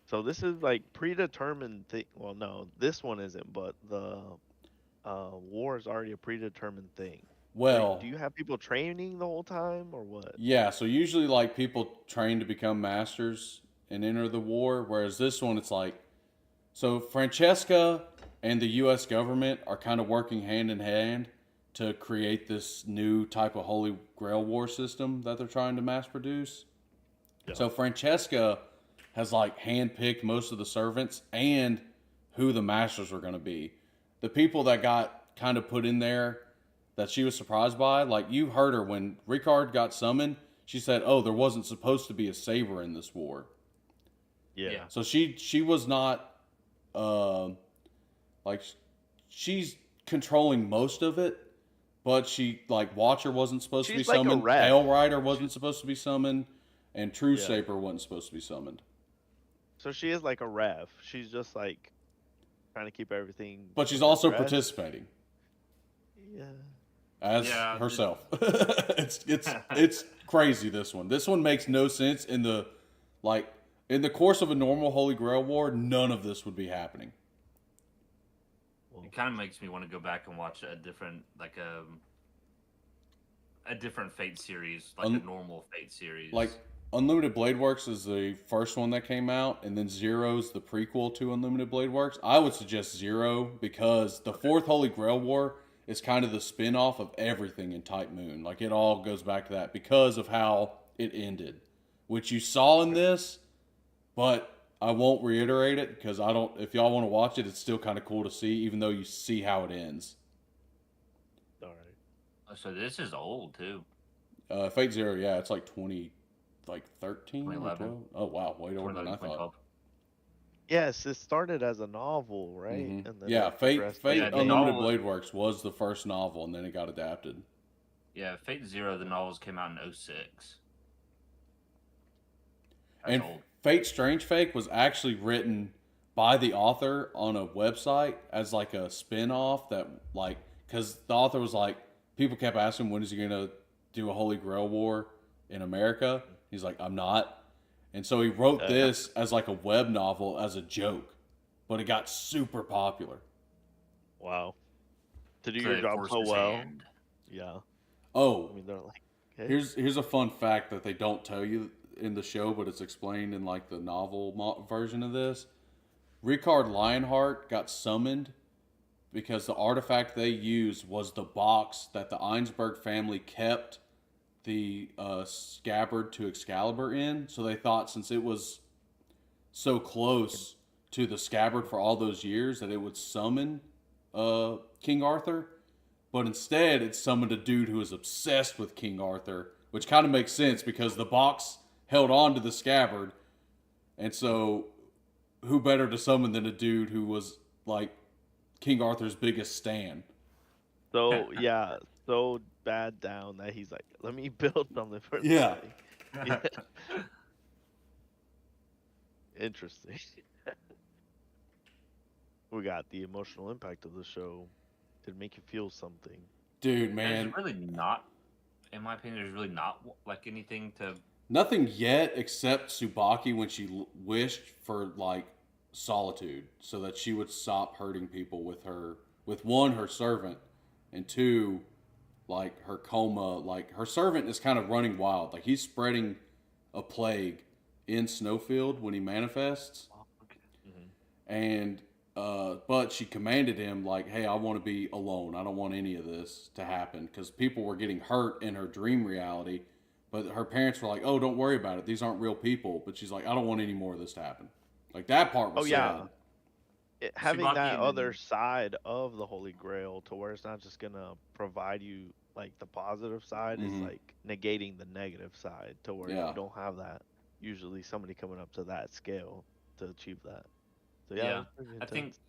Speaker 2: So this is like predetermined thing. Well, no, this one isn't, but the war is already a predetermined thing.
Speaker 3: Well,
Speaker 2: Do you have people training the whole time or what?
Speaker 3: yeah. So usually, like people train to become masters and enter the war, whereas this one, it's like, so Francesca and the U.S. government are kind of working hand in hand to create this new type of Holy Grail war system that they're trying to mass produce.
Speaker 2: Yeah.
Speaker 3: So Francesca has like handpicked most of the servants and who the masters were going to be. The people that got kind of put in there that she was surprised by, like you heard her when Ricard got summoned, she said, "Oh, there wasn't supposed to be a saber in this war."
Speaker 2: Yeah.
Speaker 3: So she was not like she's controlling most of it, but she like Watcher wasn't supposed to be
Speaker 2: She's like a
Speaker 3: summoned,
Speaker 2: ref.
Speaker 3: Pale Rider wasn't supposed to be summoned, and True
Speaker 2: Yeah.
Speaker 3: Saber wasn't supposed to be summoned.
Speaker 2: So she is like a ref. She's just like trying to keep everything.
Speaker 3: But she's also
Speaker 2: progressed.
Speaker 3: participating
Speaker 2: Yeah.
Speaker 3: as
Speaker 1: Yeah,
Speaker 3: herself. It's crazy. This one makes no sense in the course of a normal Holy Grail war. None of this would be happening.
Speaker 1: It kind of makes me want to go back and watch a different, like a different Fate series, like a normal Fate series.
Speaker 3: Like Unlimited Blade Works is the first one that came out, and then Zero's the prequel to Unlimited Blade Works. I would suggest Zero because the fourth Holy Grail War is kind of the spin-off of everything in Type Moon. Like it all goes back to that because of how it ended, which you saw in this, but I won't reiterate it because I don't. If y'all want to watch it, it's still kind of cool to see, even though you see how it ends.
Speaker 2: All right.
Speaker 1: So this is old too.
Speaker 3: Fate Zero, yeah, it's like 13 or
Speaker 1: 2011.
Speaker 3: 12. Oh wow, way older than I
Speaker 1: 2012.
Speaker 3: thought.
Speaker 2: Yes, it started as a novel, right?
Speaker 3: Mhm.
Speaker 2: And then
Speaker 3: Yeah,
Speaker 2: it
Speaker 3: Fate
Speaker 2: progressed
Speaker 3: Fate
Speaker 1: Yeah, the
Speaker 3: Unlimited
Speaker 1: novel-
Speaker 3: Blade Works was the first novel, and then it got adapted.
Speaker 1: Yeah, Fate Zero, the novels came out in 06. That's
Speaker 3: And
Speaker 1: old.
Speaker 3: Fate Strange Fake was actually written by the author on a website as like a spin-off that like because the author was like people kept asking when is he gonna do a Holy Grail War in America. He's like, I'm not. And so he wrote this as like a web novel as a joke, but it got super popular.
Speaker 2: Wow. To do
Speaker 1: So
Speaker 2: your
Speaker 1: they
Speaker 2: job
Speaker 1: forced
Speaker 2: so
Speaker 1: his
Speaker 2: well.
Speaker 1: hand.
Speaker 2: Yeah.
Speaker 3: Oh,
Speaker 2: I mean, they're like, okay.
Speaker 3: here's a fun fact that they don't tell you in the show, but it's explained in like the novel version of this. Ricard Lionheart got summoned because the artifact they used was the box that the Einsberg family kept the scabbard to Excalibur in. So they thought since it was so close to the scabbard for all those years that it would summon King Arthur. But instead, it summoned a dude who was obsessed with King Arthur, which kind of makes sense because the box held on to the scabbard. And so, who better to summon than a dude who was like King Arthur's biggest stan?
Speaker 2: So, yeah, so bad down that he's like, let me build something for this
Speaker 3: Yeah.
Speaker 2: thing. Yeah. Interesting. We got the emotional impact of the show. Did it make you feel something?
Speaker 3: Dude, man.
Speaker 1: There's really not, in my opinion, there's really not like anything to.
Speaker 3: Nothing yet except Tsubaki when she wished for like solitude so that she would stop hurting people with one, her servant, and two, like her coma. Like her servant is kind of running wild. Like he's spreading a plague in Snowfield when he manifests. And but she commanded him like, hey, I want to be alone. I don't want any of this to happen because people were getting hurt in her dream reality. But her parents were like, oh, don't worry about it. These aren't real people. But she's like, I don't want any more of this to happen. Like that part was sad.
Speaker 2: Having
Speaker 1: Tsubaki
Speaker 2: that
Speaker 1: and
Speaker 2: other
Speaker 1: then-
Speaker 2: side of the Holy Grail to where it's not just gonna provide you like the positive side is
Speaker 3: Mhm.
Speaker 2: like negating the negative side to where
Speaker 3: Yeah.
Speaker 2: you don't have that. usually somebody coming up to that scale to achieve that. So yeah, it
Speaker 1: Yeah,
Speaker 2: was pretty
Speaker 1: I think
Speaker 2: intense.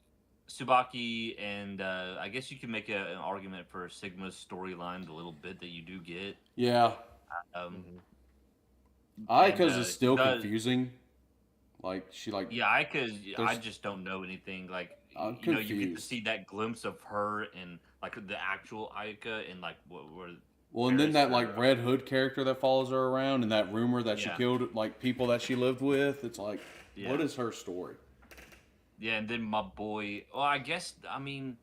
Speaker 1: Subaki and I guess you can make an argument for Sigma's storyline, the little bit that you do get.
Speaker 3: Yeah,
Speaker 1: Um,
Speaker 2: Hmm.
Speaker 1: and
Speaker 3: Aika's is
Speaker 1: she
Speaker 3: still
Speaker 1: does,
Speaker 3: confusing. Like she like
Speaker 1: yeah, I
Speaker 3: there's
Speaker 1: just don't know anything. Like,
Speaker 3: I'm
Speaker 1: you know, you get to
Speaker 3: confused.
Speaker 1: see that glimpse of her and like the actual Aika and like what were
Speaker 3: Well, and then
Speaker 1: Paris
Speaker 3: that
Speaker 1: or
Speaker 3: like Red Hood character that follows her around, and that rumor that she
Speaker 1: yeah,
Speaker 3: killed like people that she lived with. It's like,
Speaker 1: yeah,
Speaker 3: what is her story?
Speaker 1: yeah. And then my boy, well, I guess I mean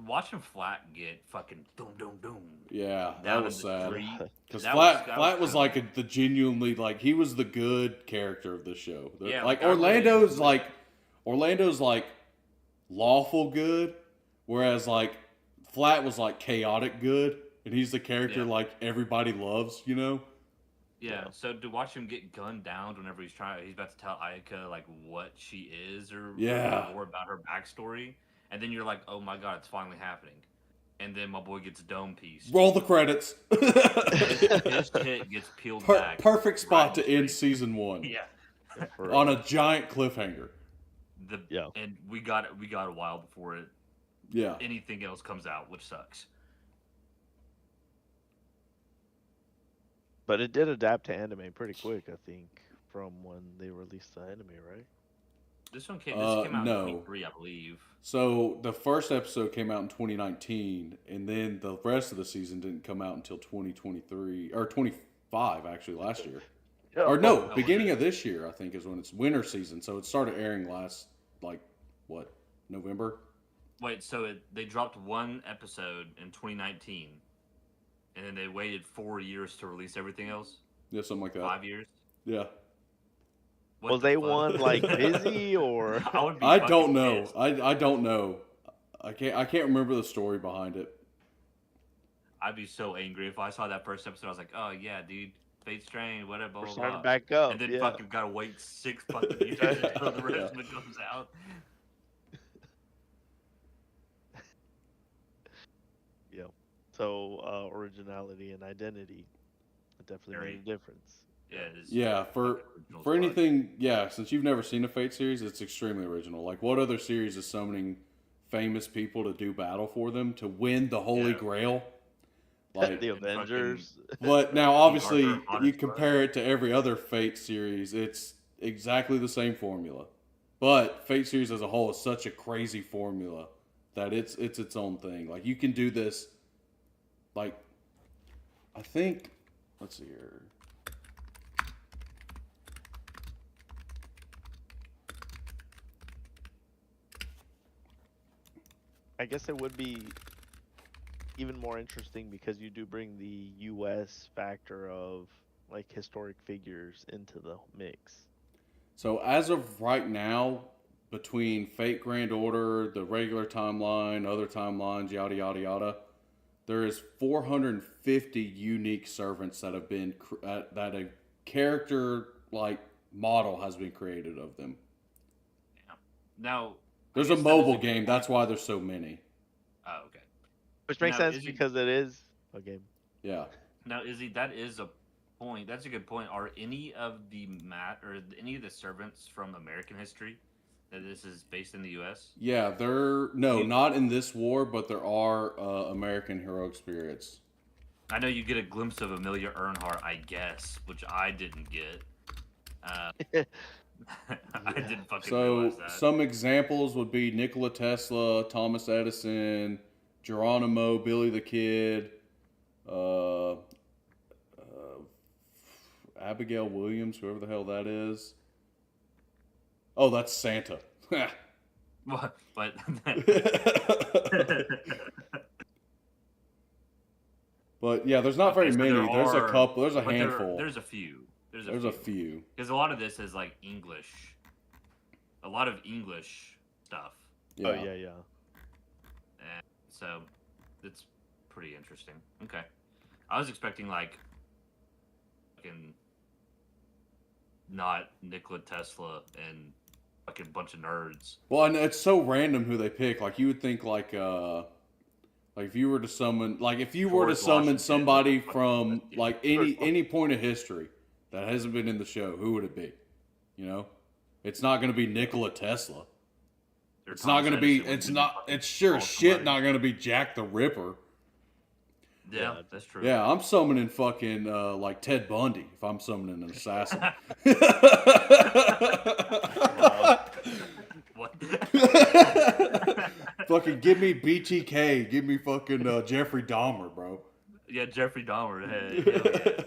Speaker 1: watching Flat get fucking doom doom doom
Speaker 3: Yeah, that
Speaker 1: down
Speaker 3: was
Speaker 1: in the
Speaker 3: sad.
Speaker 1: street.
Speaker 3: Because
Speaker 1: That was
Speaker 3: Flat was
Speaker 1: kind of
Speaker 3: like the genuinely like he was the good character of the show.
Speaker 1: yeah.
Speaker 3: Like
Speaker 1: Like I really
Speaker 3: Orlando's like lawful good, whereas like Flat was like chaotic good, and he's the character
Speaker 1: yeah.
Speaker 3: like everybody loves. You know?
Speaker 1: Yeah,
Speaker 2: Yeah.
Speaker 1: so to watch him get gunned down whenever he's about to tell Ayaka like what she is or
Speaker 3: Yeah.
Speaker 1: more about her backstory, and then you're like, oh my god, it's finally happening, and then my boy gets dome pieced.
Speaker 3: Roll the credits.
Speaker 1: His shit gets peeled back.
Speaker 3: Perfect spot
Speaker 1: right
Speaker 3: to
Speaker 1: in
Speaker 3: end
Speaker 1: the face.
Speaker 3: season 1
Speaker 1: Yeah,
Speaker 2: Yeah, for
Speaker 3: on
Speaker 2: real.
Speaker 3: a giant cliffhanger.
Speaker 2: Yeah.
Speaker 1: and we got a while before
Speaker 3: Yeah.
Speaker 1: anything else comes out, which sucks.
Speaker 2: But it did adapt to anime pretty quick, I think, from when they released the anime, right?
Speaker 1: This came out in
Speaker 3: No.
Speaker 1: 23, I believe.
Speaker 3: So the first episode came out in 2019, and then the rest of the season didn't come out until 2023 or 25 actually last year.
Speaker 2: Yeah.
Speaker 3: Or no,
Speaker 1: was
Speaker 3: beginning
Speaker 1: it?
Speaker 3: of this year I think is when it's winter season. So it started airing last like what, November?
Speaker 1: Wait, so they dropped one episode in 2019, and then they waited 4 years to release everything else.
Speaker 3: Yeah, something like that.
Speaker 1: 5 years.
Speaker 3: Yeah.
Speaker 1: What
Speaker 2: Was
Speaker 1: the
Speaker 2: they
Speaker 1: fuck?
Speaker 2: one like busy or?
Speaker 1: I would be
Speaker 3: I
Speaker 1: fucking
Speaker 3: don't know.
Speaker 1: pissed.
Speaker 3: I don't know. I can't remember the story behind it.
Speaker 1: I'd be so angry if I saw that first episode. I was like, oh yeah, dude, Fate Strain, whatever, blah
Speaker 2: We're
Speaker 1: blah
Speaker 2: starting
Speaker 1: blah.
Speaker 2: back up.
Speaker 1: And then
Speaker 2: Yeah.
Speaker 1: fucking gotta wait 6 fucking years until the rest
Speaker 3: Yeah.
Speaker 1: of it comes out.
Speaker 2: Yeah. So originality and identity definitely
Speaker 1: Very-
Speaker 2: made a difference.
Speaker 1: Yeah, it's
Speaker 3: Yeah,
Speaker 1: fucking
Speaker 3: for
Speaker 1: original as fuck.
Speaker 3: anything, yeah, since you've never seen a Fate series, it's extremely original. Like, what other series is summoning famous people to do battle for them to win the Holy
Speaker 1: Yeah.
Speaker 3: Grail? Like,
Speaker 2: The
Speaker 1: and fucking-
Speaker 2: Avengers.
Speaker 3: but now obviously
Speaker 1: Arthur hot
Speaker 3: you
Speaker 1: as fuck.
Speaker 3: compare it to every other Fate series, it's exactly the same formula. But Fate series as a whole is such a crazy formula that it's its own thing. Like, you can do this, like, I think, let's see here.
Speaker 2: I guess it would be even more interesting because you do bring the U.S. factor of like historic figures into the mix.
Speaker 3: So as of right now, between Fate Grand Order, the regular timeline, other timelines, yada yada yada, there is 450 unique servants that have been that a character like model has been created of them.
Speaker 1: Now
Speaker 3: There's
Speaker 1: I
Speaker 3: a
Speaker 1: guess that is
Speaker 3: mobile
Speaker 1: good
Speaker 3: game.
Speaker 1: point.
Speaker 3: That's why there's so many.
Speaker 1: Oh, okay.
Speaker 2: Which makes
Speaker 1: Now,
Speaker 2: sense
Speaker 1: is it-
Speaker 2: because it is a game.
Speaker 3: Yeah.
Speaker 1: Now, Izzy, that is a point. That's a good point. Are any of the any of the servants from American history that this is based in the U.S.?
Speaker 3: Yeah, not in this war, but there are American heroic spirits.
Speaker 1: I know you get a glimpse of Amelia Earnhardt, I guess, which I didn't get. I didn't fucking
Speaker 3: So
Speaker 1: realize that.
Speaker 3: some examples would be Nikola Tesla, Thomas Edison, Geronimo, Billy the Kid, Abigail Williams, whoever the hell that is. Oh, that's Santa.
Speaker 1: What? But
Speaker 3: But yeah, there's not very
Speaker 1: Okay, so
Speaker 3: many.
Speaker 1: there
Speaker 3: There's a
Speaker 1: are-
Speaker 3: couple. There's a
Speaker 1: but
Speaker 3: handful.
Speaker 1: There's a few.
Speaker 3: There's a few.
Speaker 1: Because a lot of this is like English. A lot of English stuff.
Speaker 3: Yeah.
Speaker 2: Oh yeah, yeah.
Speaker 1: And so it's pretty interesting. Okay. I was expecting like fucking not Nikola Tesla and fucking bunch of nerds.
Speaker 3: Well, and it's so random who they pick. Like you would think like if you were to summon
Speaker 1: George
Speaker 3: summon
Speaker 1: Washington,
Speaker 3: somebody
Speaker 1: fucking
Speaker 3: from like any point of history, that hasn't been in the show, who would it be? You know, it's not going to be Nikola Tesla.
Speaker 1: Or
Speaker 3: It's
Speaker 1: Thomas
Speaker 3: not going to be.
Speaker 1: Edison
Speaker 3: It's
Speaker 1: when
Speaker 3: not.
Speaker 1: fucking
Speaker 3: It's sure as
Speaker 1: call
Speaker 3: shit
Speaker 1: somebody.
Speaker 3: not going to be Jack the Ripper.
Speaker 1: Yeah, that's true.
Speaker 3: Yeah, I'm summoning fucking like Ted Bundy if I'm summoning an assassin.
Speaker 1: What?
Speaker 3: Fucking give me BTK, give me fucking Jeffrey Dahmer, bro.
Speaker 1: Yeah, Jeffrey Dahmer. Hey, hell yeah.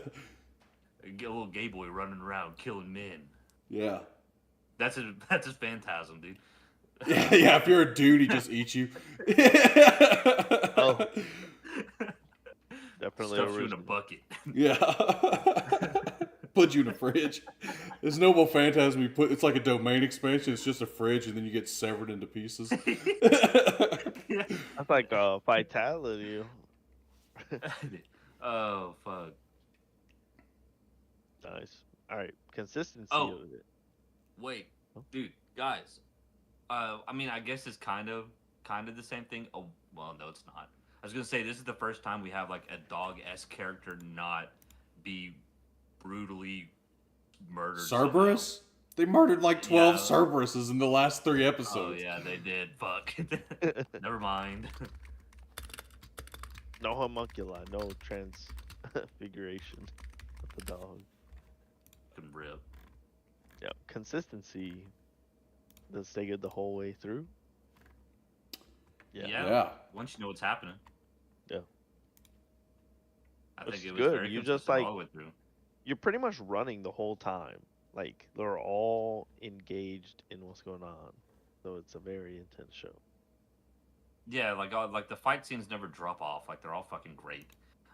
Speaker 1: Get a little gay boy running around killing men.
Speaker 3: Yeah.
Speaker 1: That's his phantasm, dude.
Speaker 3: Yeah, if you're a dude, he just eats you.
Speaker 2: Oh, definitely
Speaker 1: Stuffs you in a
Speaker 2: original.
Speaker 1: bucket.
Speaker 3: Yeah. Put you in a fridge. There's Noble Phantasm, it's like a domain expansion, it's just a fridge and then you get severed into pieces.
Speaker 2: That's like vitality.
Speaker 1: Oh fuck.
Speaker 2: Nice. All right, consistency
Speaker 1: Oh.
Speaker 2: of it.
Speaker 1: Wait, dude, guys. I mean, I guess it's kind of the same thing. Oh, well, no, it's not. I was gonna say this is the first time we have like a dog-esque character not be brutally murdered.
Speaker 3: Cerberus? They murdered like 12
Speaker 1: Yeah.
Speaker 3: Cerberuses in the last 3
Speaker 1: somehow.
Speaker 3: episodes.
Speaker 1: Oh yeah, they did. Fuck. Never mind.
Speaker 2: No homunculi, no transfiguration of the dog.
Speaker 1: Fucking rip.
Speaker 2: Yeah, consistency. Does it stay good the whole way through?
Speaker 1: Yeah.
Speaker 3: Yeah.
Speaker 1: Once you know what's happening.
Speaker 2: Yeah.
Speaker 1: I
Speaker 2: Which
Speaker 1: think
Speaker 2: is
Speaker 1: it was
Speaker 2: good.
Speaker 1: very
Speaker 2: You just,
Speaker 1: consistent
Speaker 2: like-
Speaker 1: all the way through.
Speaker 2: You're pretty much running the whole time. Like they're all engaged in what's going on, so it's a very intense show.
Speaker 1: Yeah, like the fight scenes never drop off. Like they're all fucking great.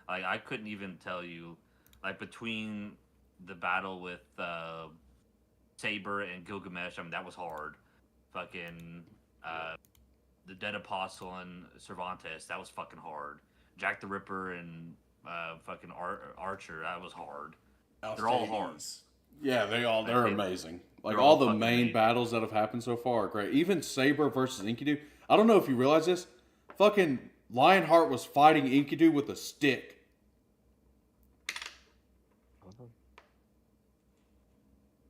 Speaker 1: Like I couldn't even tell you, like between the battle with Saber and Gilgamesh. I mean that was hard. Fucking the Dead Apostle and Cervantes. That was fucking hard. Jack the Ripper and fucking Archer. That was hard. They're all hard.
Speaker 3: Yeah, they're
Speaker 1: Okay.
Speaker 3: amazing. Like
Speaker 1: They're
Speaker 3: all
Speaker 1: all
Speaker 3: the
Speaker 1: fucking
Speaker 3: main
Speaker 1: amazing.
Speaker 3: battles that have happened so far are great. Even Saber versus Enkidu. I don't know if you realize this. Fucking Lionheart was fighting Enkidu with a stick.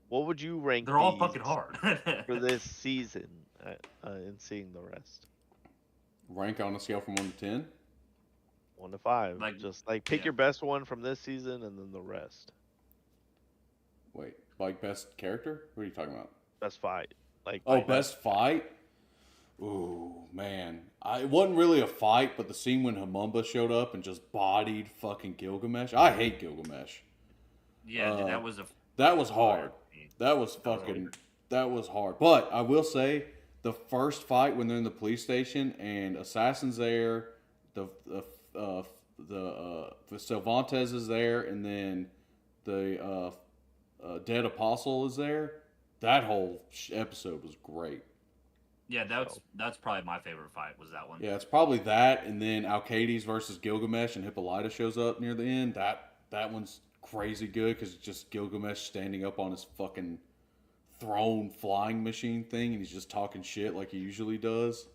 Speaker 2: What would you rank?
Speaker 1: They're all
Speaker 2: these
Speaker 1: fucking hard.
Speaker 2: for this season, and seeing the rest.
Speaker 3: Rank on a scale from 1 to 10.
Speaker 2: 1 to 5.
Speaker 1: Like,
Speaker 2: Just like pick
Speaker 1: yeah.
Speaker 2: your best one from this season, and then the rest.
Speaker 3: Wait, like best character? What are you talking about?
Speaker 2: Best fight. Like
Speaker 3: Oh,
Speaker 2: like,
Speaker 3: best fight? Ooh, man. It wasn't really a fight, but the scene when Hamumba showed up and just bodied fucking Gilgamesh. I hate Gilgamesh.
Speaker 1: Yeah, dude, that was
Speaker 3: That was hard. That was
Speaker 1: was
Speaker 3: fucking.
Speaker 1: hard.
Speaker 3: That was hard. But I will say, the first fight when they're in the police station and Assassin's there, the Cervantes is there, and then the Dead Apostle is there. That whole episode was great.
Speaker 1: Yeah, that's probably my favorite fight. Was that one?
Speaker 3: Yeah, it's probably that, and then Alcides versus Gilgamesh, and Hippolyta shows up near the end. That one's crazy good because it's just Gilgamesh standing up on his fucking throne flying machine thing, and he's just talking shit like he usually does.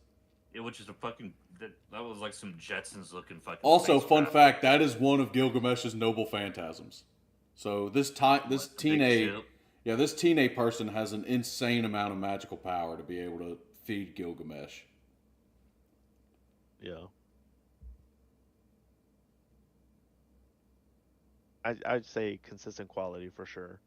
Speaker 1: Yeah, which is a fucking that was like some Jetsons looking fucking.
Speaker 3: Also, fun
Speaker 1: spacecraft.
Speaker 3: fact: that is one of Gilgamesh's noble phantasms. So this
Speaker 1: What, the big
Speaker 3: teenage,
Speaker 1: ship?
Speaker 3: yeah, this teenage person has an insane amount of magical power to be able to feed Gilgamesh.
Speaker 2: Yeah. I'd say consistent quality for sure.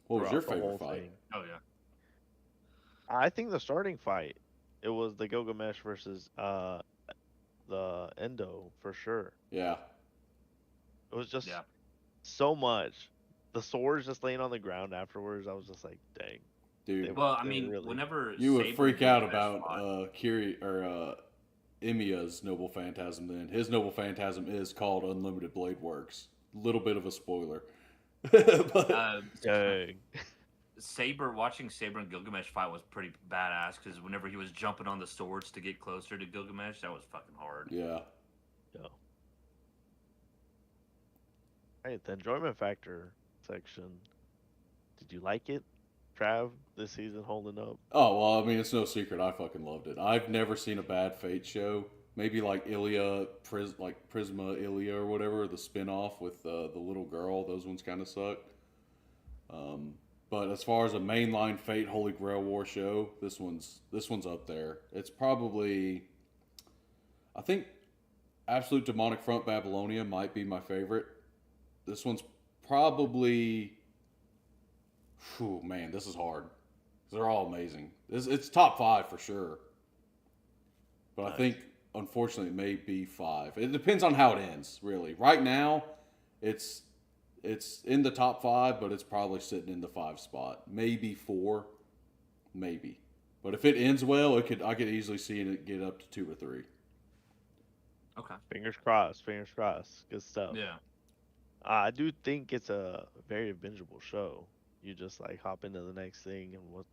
Speaker 3: What was your
Speaker 2: throughout the
Speaker 3: favorite
Speaker 2: whole
Speaker 3: fight?
Speaker 2: thing.
Speaker 1: Oh yeah.
Speaker 2: I think the starting fight, it was the Gilgamesh versus the Endo for sure.
Speaker 3: Yeah,
Speaker 2: It was just
Speaker 1: Yeah.
Speaker 2: so much. The swords just laying on the ground afterwards. I was just like, dang.
Speaker 3: dude.
Speaker 1: Well, I
Speaker 2: They
Speaker 1: mean,
Speaker 2: really-
Speaker 1: whenever
Speaker 3: You would
Speaker 1: Saber
Speaker 3: freak
Speaker 1: and
Speaker 3: out
Speaker 1: Gilgamesh
Speaker 3: about
Speaker 1: fought-
Speaker 3: Kiri or Emiya's noble phantasm. Then his noble phantasm is called Unlimited Blade Works. Little bit of a spoiler. But,
Speaker 2: Dang.
Speaker 1: Watching Saber and Gilgamesh fight was pretty badass because whenever he was jumping on the swords to get closer to Gilgamesh, that was fucking hard.
Speaker 3: yeah,
Speaker 2: Yeah. Alright, the enjoyment factor section. Did you like it, Trav? This season holding up?
Speaker 3: oh well, I mean it's no secret. I fucking loved it. I've never seen a bad Fate show. Maybe like Prisma Ilia or whatever, the spinoff with the little girl. Those ones kind of suck. But as far as a mainline Fate Holy Grail War show, this one's up there. It's probably, I think, Absolute Demonic Front Babylonia might be my favorite. This one's probably, whew, man, this is hard. They're all amazing. It's top 5 for sure. But
Speaker 2: Nice.
Speaker 3: I think, unfortunately, it may be 5. It depends on how it ends, really. Right now, it's in the top 5, but it's probably sitting in the 5 spot. Maybe 4, maybe. But if it ends well, I could easily see it get up to 2 or 3.
Speaker 1: Okay.
Speaker 2: Fingers crossed. Fingers crossed. Good stuff.
Speaker 1: Yeah.
Speaker 2: I do think it's a very bingeable show. You just like hop into the next thing and what,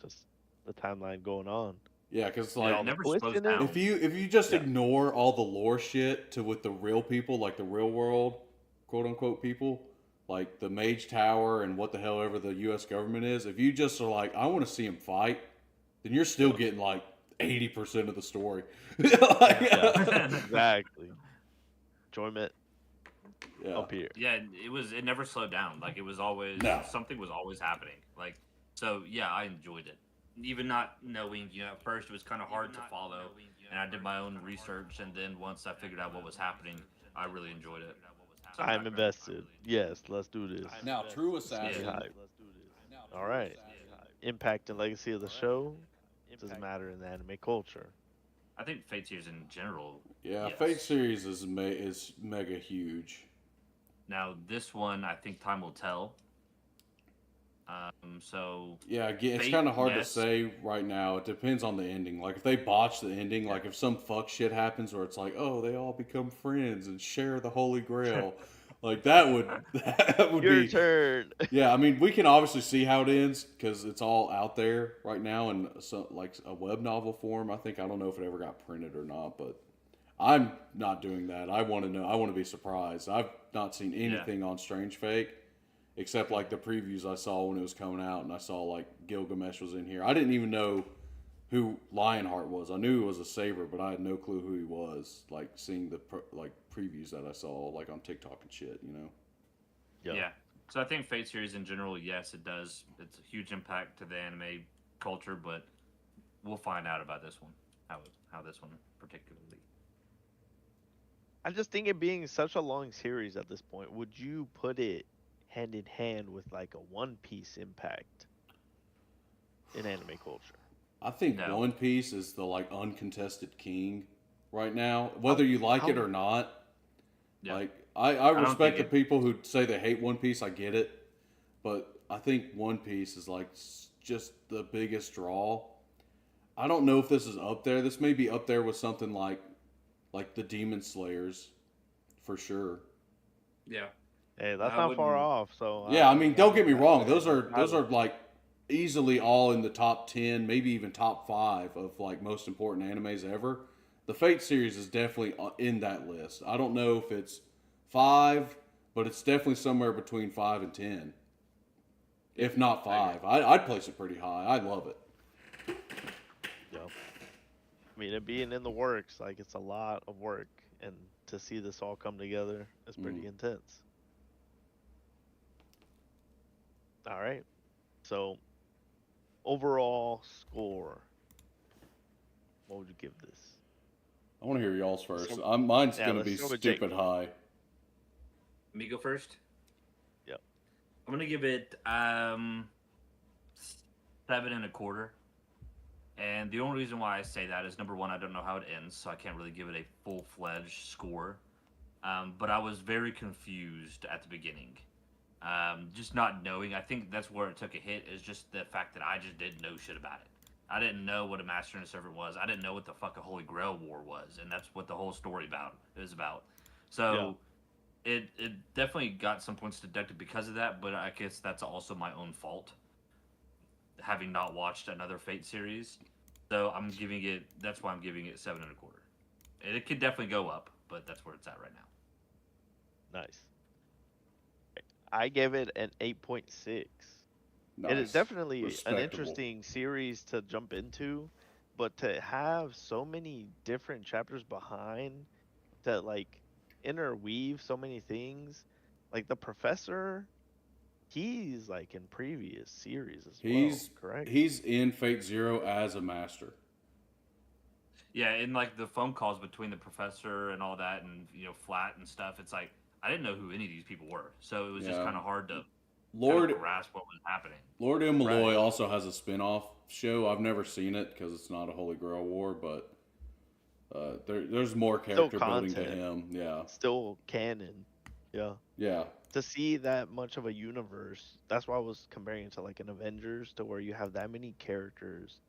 Speaker 2: just the timeline going on.
Speaker 3: Yeah, because it's
Speaker 1: Yeah,
Speaker 3: like
Speaker 1: it never
Speaker 2: twist
Speaker 1: slows
Speaker 2: in it.
Speaker 1: down.
Speaker 3: if you just
Speaker 2: Yeah.
Speaker 3: ignore all the lore shit to with the real people, like the real world, quote unquote people, like the Mage Tower and what the hell ever the U.S. government is, if you just are like, I want to see him fight, then you're still getting like 80% of the story. Like,
Speaker 2: Yeah. Exactly. Enjoyment
Speaker 3: yeah.
Speaker 2: up here.
Speaker 1: Yeah, it never slowed down. Like it was always
Speaker 3: No.
Speaker 1: something was always happening. Like so yeah, I enjoyed it. Even not knowing, at first it was kind of hard to follow, and I did my own research, and then once I figured out what was happening, I really enjoyed it. So
Speaker 2: I'm invested. Yes, let's do this.
Speaker 3: Now, True
Speaker 2: Let's get
Speaker 3: Assassin.
Speaker 2: hype. All right. Impact and legacy of the show doesn't matter in the anime culture.
Speaker 1: I think Fate series in general.
Speaker 3: Yeah,
Speaker 1: yes.
Speaker 3: Fate series is mega huge.
Speaker 1: Now this one, I think time will tell. So
Speaker 3: Yeah, again, it's
Speaker 1: Fate,
Speaker 3: kind of hard to
Speaker 1: yes.
Speaker 3: say right now. It depends on the ending. Like if they botch the ending, like if some fuck shit happens where it's like, oh, they all become friends and share the Holy Grail, like that would
Speaker 2: Your
Speaker 3: be.
Speaker 2: turn.
Speaker 3: Yeah, I mean, we can obviously see how it ends because it's all out there right now in like a web novel form. I don't know if it ever got printed or not, but I'm not doing that. I want to know. I want to be surprised. I've not seen anything on Strange Fate except like the previews I saw when it was coming out, and I saw like Gilgamesh was in here. I didn't even know who Lionheart was. I knew he was a saber, but I had no clue who he was. Like seeing the previews that I saw like on TikTok and shit,
Speaker 2: Yep.
Speaker 1: yeah. So I think Fate series in general, yes, it does. It's a huge impact to the anime culture, but we'll find out about this one. How this one particularly.
Speaker 2: I just think it being such a long series at this point, would you put it hand in hand with like a One Piece impact in anime culture?
Speaker 3: I think
Speaker 1: No.
Speaker 3: One Piece is the like uncontested king right now, whether you like it or not.
Speaker 1: Yeah.
Speaker 3: Like I
Speaker 1: don't
Speaker 3: respect the
Speaker 1: think
Speaker 3: people who say they hate One Piece. I get it, but I think One Piece is like just the biggest draw. I don't know if this is up there. This may be up there with something like the Demon Slayers, for sure.
Speaker 1: Yeah.
Speaker 2: Hey, that's
Speaker 1: I
Speaker 2: not far
Speaker 1: wouldn't-
Speaker 2: off. So
Speaker 3: Yeah, I mean, don't get me wrong. Those are
Speaker 2: I-
Speaker 3: like easily all in the top 10, maybe even top 5 of like most important animes ever. The Fate series is definitely in that list. I don't know if it's 5, but it's definitely somewhere between 5 and 10, if not 5. I'd place it pretty high. I love it.
Speaker 2: Yep. I mean, it being in the works, like it's a lot of work, and to see this all come together is pretty intense. All right. So, overall score, what would you give this?
Speaker 3: I want to hear y'all's first.
Speaker 2: So-
Speaker 3: Mine's
Speaker 2: yeah,
Speaker 3: going to
Speaker 2: let's
Speaker 3: be
Speaker 2: go with Jake.
Speaker 3: stupid high.
Speaker 1: Me go first.
Speaker 2: Yep.
Speaker 1: I'm gonna give it 7.25. And the only reason why I say that is number one, I don't know how it ends, so I can't really give it a full-fledged score. But I was very confused at the beginning. Just not knowing. I think that's where it took a hit, is just the fact that I just didn't know shit about it. I didn't know what a Master and a Servant was. I didn't know what the fuck a Holy Grail War was, and that's what the whole story is about. So it definitely got some points deducted because of that, but I guess that's also my own fault, having not watched another Fate series. So that's why I'm giving it 7.25. And it could definitely go up, but that's where it's at right now.
Speaker 2: Nice. I gave it an 8.6.
Speaker 3: Nice.
Speaker 2: It is definitely an
Speaker 3: Respectable.
Speaker 2: interesting series to jump into, but to have so many different chapters behind to like interweave so many things, like the professor, he's like in previous series as
Speaker 3: He's
Speaker 2: well, correct?
Speaker 3: he's in Fate Zero as a master.
Speaker 1: Yeah, in like the phone calls between the professor and all that, and Flat and stuff. It's like I didn't know who any of these people were, so it was just
Speaker 3: Yeah.
Speaker 1: kind of hard to
Speaker 3: Lord
Speaker 1: grasp what was happening.
Speaker 3: Lord M. Malloy
Speaker 1: Right.
Speaker 3: also has a spin-off show. I've never seen it because it's not a Holy Grail War, but there's more character building to
Speaker 2: content.
Speaker 3: him. Yeah,
Speaker 2: Still canon. Yeah.
Speaker 3: yeah,
Speaker 2: To see that much of a universe, that's why I was comparing it to like an Avengers, to where you have that many characters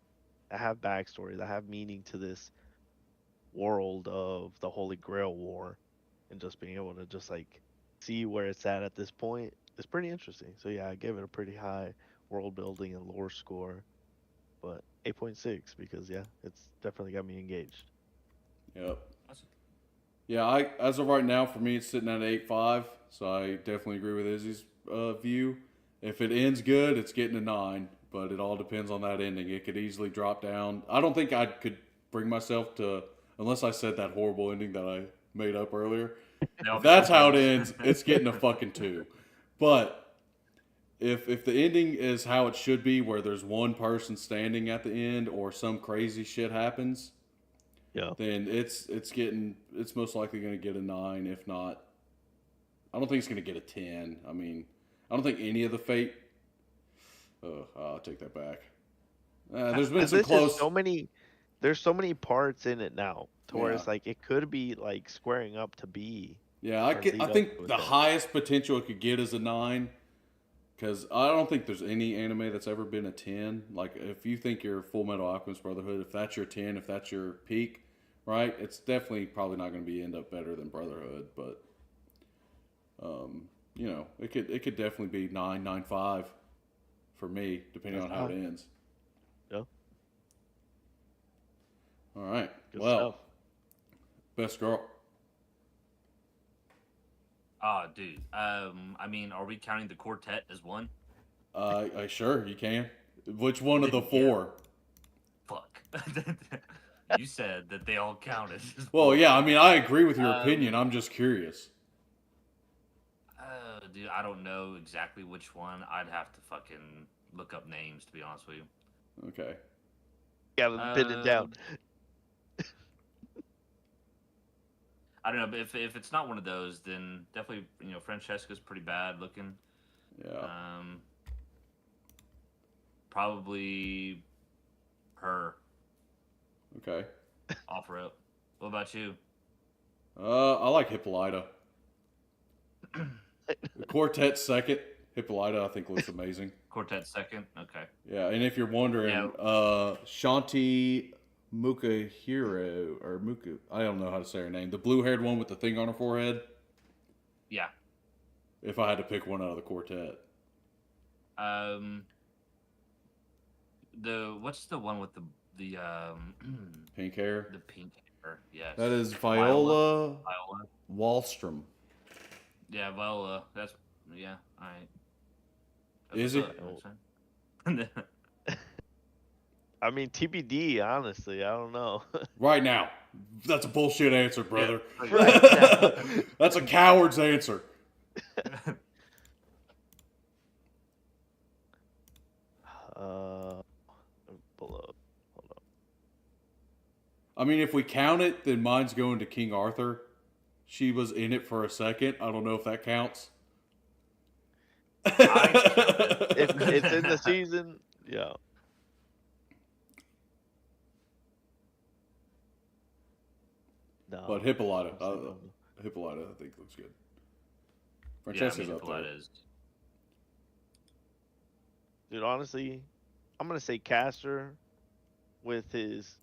Speaker 2: that have backstory, that have meaning to this world of the Holy Grail War, and just being able to just like see where it's at this point is pretty interesting. So yeah, I gave it a pretty high world building and lore score, but 8.6 because yeah, it's definitely got me engaged.
Speaker 3: yep. Yeah, as of right now, for me, it's sitting at 8.5, so I definitely agree with Izzy's view. If it ends good, it's getting a 9, but it all depends on that ending. It could easily drop down. I don't think I could bring myself to, unless I said that horrible ending that I made up earlier. If that's how it ends, it's getting a fucking 2. But if the ending is how it should be, where there's one person standing at the end or some crazy shit happens,
Speaker 2: Yeah.
Speaker 3: then it's most likely going to get a 9, if not. I don't think it's going to get a 10. I mean, I don't think any of the Fate. I'll take that back. There's been some close.
Speaker 2: There's so many parts in it now, to where
Speaker 3: Yeah.
Speaker 2: it's like it could be like squaring up to be.
Speaker 3: Yeah,
Speaker 2: or lead
Speaker 3: I
Speaker 2: up
Speaker 3: think
Speaker 2: to it
Speaker 3: the
Speaker 2: then.
Speaker 3: highest potential it could get is a 9. Because I don't think there's any anime that's ever been a 10. Like, if you think you're Full Metal Alchemist Brotherhood, if that's your 10, if that's your peak, right? It's definitely probably not going to end up better than Brotherhood, but it could definitely be 9, 9.5 for me, depending
Speaker 2: That's
Speaker 3: on how
Speaker 2: high.
Speaker 3: it ends.
Speaker 2: Yeah.
Speaker 3: All right.
Speaker 2: Good
Speaker 3: well,
Speaker 2: stuff.
Speaker 3: best girl.
Speaker 1: Oh, dude. I mean, are we counting the quartet as one?
Speaker 3: Sure, you can. Which one of the
Speaker 1: Yeah.
Speaker 3: 4?
Speaker 1: Fuck. You said that they all counted. as
Speaker 3: Well,
Speaker 1: one.
Speaker 3: yeah, I mean, I agree with your
Speaker 1: Um,
Speaker 3: opinion. I'm just curious.
Speaker 1: Dude, I don't know exactly which one. I'd have to fucking look up names, to be honest with you.
Speaker 3: Okay.
Speaker 2: Gotta pin it down.
Speaker 1: I don't know, but if it's not one of those, then definitely, Francesca's pretty bad looking.
Speaker 3: Yeah.
Speaker 1: Probably her.
Speaker 3: Okay.
Speaker 1: Offer up. What about you?
Speaker 3: I like Hippolyta. The Quartet second. Hippolyta, I think, looks amazing.
Speaker 1: Quartet second? Okay.
Speaker 3: Yeah, and if you're wondering,
Speaker 1: Yeah.
Speaker 3: Shanti Mukahiro, or Muku, I don't know how to say her name. The blue-haired one with the thing on her forehead.
Speaker 1: Yeah.
Speaker 3: If I had to pick one out of the quartet.
Speaker 1: What's the one with the
Speaker 3: Pink hair.
Speaker 1: the pink hair? Yes.
Speaker 3: That is Viola
Speaker 1: Viola.
Speaker 3: Wallstrom.
Speaker 1: Yeah, Viola. That's yeah. All right.
Speaker 3: Is it?
Speaker 2: I mean, TBD. Honestly, I don't know.
Speaker 3: Right now. That's a bullshit answer, brother.
Speaker 2: Right now.
Speaker 3: That's a coward's answer.
Speaker 2: Below. Hold on.
Speaker 3: I mean, if we count it, then mine's going to King Arthur. She was in it for a second. I don't know if that counts.
Speaker 2: If it's in the season, yeah. No.
Speaker 3: But Hippolyta, Hippolyta, I think looks good. Francesca's up there.
Speaker 1: Is.
Speaker 2: Dude, honestly, I'm gonna say Castor with his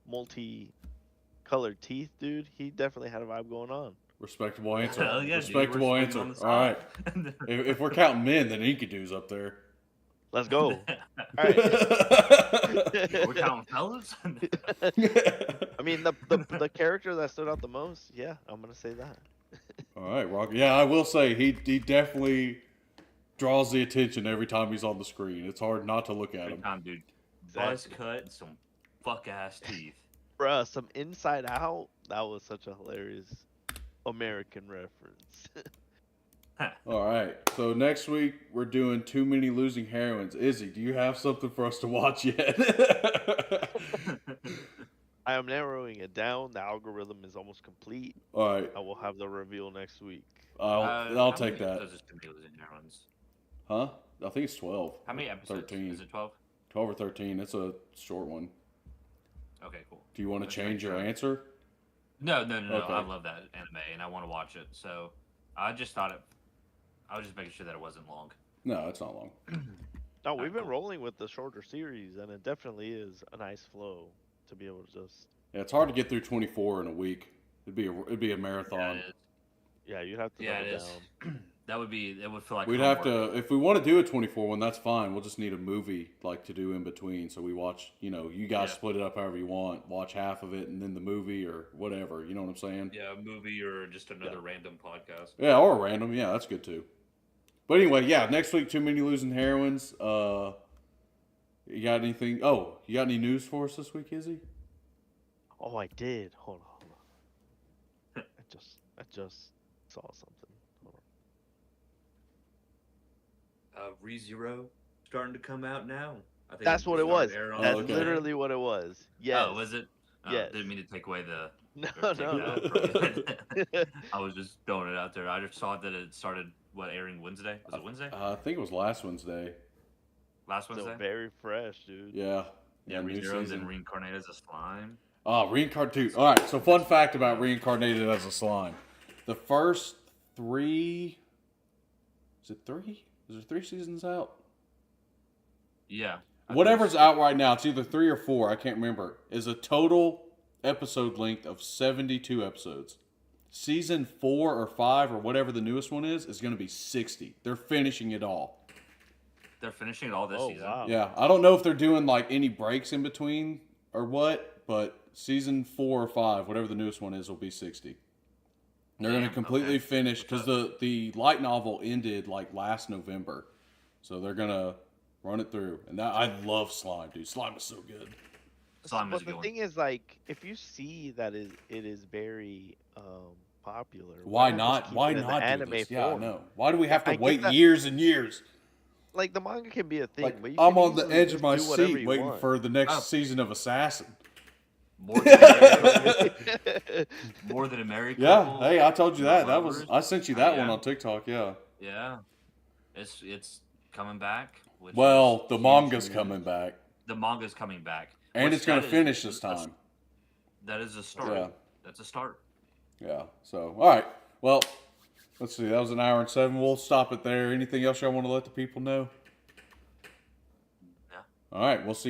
Speaker 2: multi-colored teeth, dude. He definitely had a vibe going on.
Speaker 3: Respectable answer.
Speaker 1: Hell yeah, dude,
Speaker 3: Respectable
Speaker 1: we're
Speaker 3: answer.
Speaker 1: swinging on the
Speaker 3: All right.
Speaker 1: side.
Speaker 3: If we're counting men, then Enkidu's up there.
Speaker 2: Let's go. All right.
Speaker 1: We're counting fellas.
Speaker 2: I mean, the character that stood out the most, yeah, I'm gonna say that.
Speaker 3: All right, Rock. Yeah, I will say he definitely draws the attention every time he's on the screen. It's hard not to look at
Speaker 1: Big
Speaker 3: him.
Speaker 1: time, dude.
Speaker 2: Exactly.
Speaker 1: Buzz cut and some fuck ass teeth.
Speaker 2: Bruh, some Inside Out. That was such a hilarious American reference.
Speaker 3: All right. So next week we're doing Too Many Losing Heroines. Izzy, do you have something for us to watch yet?
Speaker 2: I am narrowing it down. The algorithm is almost complete.
Speaker 3: All right.
Speaker 2: I will have the reveal next week.
Speaker 3: I'll
Speaker 1: How
Speaker 3: take
Speaker 1: many
Speaker 3: that.
Speaker 1: episodes is Too Many Losing Heroines?
Speaker 3: Huh? I think it's 12.
Speaker 1: How many episodes?
Speaker 3: 13.
Speaker 1: Is it 12?
Speaker 3: 12 or 13. It's a short one.
Speaker 1: Okay, cool.
Speaker 3: Do you want to
Speaker 1: Let's
Speaker 3: change
Speaker 1: make
Speaker 3: your
Speaker 1: sure.
Speaker 3: answer?
Speaker 1: No.
Speaker 3: Okay.
Speaker 1: I love that anime and I want to watch it. So I just thought it. I was just making sure that it wasn't long.
Speaker 3: No, it's not long.
Speaker 2: No, we've been
Speaker 1: cool.
Speaker 2: rolling with the shorter series, and it definitely is a nice flow to be able to just.
Speaker 3: Yeah, it's hard to get through 24 in a week. It'd be a
Speaker 1: Yeah,
Speaker 3: marathon.
Speaker 1: it is.
Speaker 2: Yeah, you'd have to
Speaker 1: Yeah,
Speaker 2: double
Speaker 1: it is.
Speaker 2: down.
Speaker 1: That would be. It would feel like
Speaker 3: We'd
Speaker 1: homework.
Speaker 3: have to, if we want to do a 24 one, that's fine. We'll just need a movie like to do in between. So we watch, you guys
Speaker 1: Yeah.
Speaker 3: split it up however you want. Watch half of it and then the movie or whatever. You know what I'm saying?
Speaker 1: Yeah, a movie or just another random podcast.
Speaker 3: Yeah, or random. Yeah, that's good too. But anyway, yeah, next week, Too Many Losing Heroines. You got anything? Oh, you got any news for us this week, Izzy?
Speaker 2: Oh, I did. Hold on. I just saw something. Hold on.
Speaker 1: ReZero starting to come out now. I think
Speaker 2: That's what it was.
Speaker 1: Started
Speaker 2: That's
Speaker 3: okay.
Speaker 2: literally what it was. Yes.
Speaker 1: Oh, was it?
Speaker 2: Yes.
Speaker 1: Didn't mean to take away the.
Speaker 2: No,
Speaker 1: or take
Speaker 2: no,
Speaker 1: that
Speaker 2: no.
Speaker 1: from- I was just throwing it out there. I just saw that it started airing Wednesday. Was it Wednesday?
Speaker 3: I think it was last Wednesday.
Speaker 1: Last
Speaker 2: Still
Speaker 1: Wednesday?
Speaker 2: very fresh, dude.
Speaker 3: Yeah.
Speaker 1: Yeah,
Speaker 3: new
Speaker 1: ReZero's
Speaker 3: season.
Speaker 1: and reincarnated as a slime.
Speaker 3: Oh, reincarnated. All right. So, fun fact about reincarnated as a slime: the first 3. Is it 3? Is there 3 seasons out?
Speaker 1: Yeah. I
Speaker 3: Whatever's
Speaker 1: think
Speaker 3: out right now, it's either 3 or 4. I can't remember. Is a total episode length of 72 episodes. Season 4 or 5 or whatever the newest one is going to be 60. They're finishing it all.
Speaker 1: they're finishing it all this
Speaker 2: Oh,
Speaker 1: season.
Speaker 2: wow.
Speaker 3: Yeah, I don't know if they're doing like any breaks in between or what, but season 4 or 5, whatever the newest one is, will be 60. They're going to
Speaker 1: Damn,
Speaker 3: completely
Speaker 1: okay.
Speaker 3: finish because the light novel ended like last November, so they're gonna run it through. And that, I love Slime, dude. Slime is so good.
Speaker 1: Slime is
Speaker 2: But
Speaker 1: a
Speaker 2: the
Speaker 1: good one.
Speaker 2: thing is, like, if you see that it is very popular,
Speaker 3: Why
Speaker 2: just
Speaker 3: not?
Speaker 2: keep
Speaker 3: Why
Speaker 2: it in the
Speaker 3: not do
Speaker 2: anime
Speaker 3: this? Yeah, I
Speaker 2: form?
Speaker 3: know. Why do we have to
Speaker 2: I get
Speaker 3: wait
Speaker 2: that-
Speaker 3: years and years?
Speaker 2: Like, the manga can be a thing,
Speaker 3: Like
Speaker 2: but you
Speaker 3: I'm
Speaker 2: can
Speaker 3: on the
Speaker 2: easily
Speaker 3: edge of
Speaker 2: just
Speaker 3: my
Speaker 2: do whatever
Speaker 3: seat
Speaker 2: you
Speaker 3: waiting
Speaker 2: want.
Speaker 3: for the next
Speaker 1: Oh.
Speaker 3: season of Assassin.
Speaker 1: More than a married
Speaker 3: Yeah,
Speaker 1: couple.
Speaker 3: hey, I told you that. That
Speaker 1: Lovers.
Speaker 3: was I sent you that one
Speaker 1: Yeah.
Speaker 3: on TikTok. Yeah.
Speaker 1: Yeah. It's coming back. Which
Speaker 3: Well,
Speaker 1: is
Speaker 3: the
Speaker 1: huge
Speaker 3: manga's
Speaker 1: news.
Speaker 3: coming back,
Speaker 1: The manga's coming back.
Speaker 3: and
Speaker 1: Which
Speaker 3: it's gonna
Speaker 1: that is-
Speaker 3: finish this
Speaker 1: that's-
Speaker 3: time.
Speaker 1: That is a start.
Speaker 3: Yeah.
Speaker 1: That's a start.
Speaker 3: Yeah. So, all right. Well, let's see. That was 1 hour and 7. We'll stop it there. Anything else y'all want to let the people know?
Speaker 1: Yeah.
Speaker 3: All right. We'll see y'all.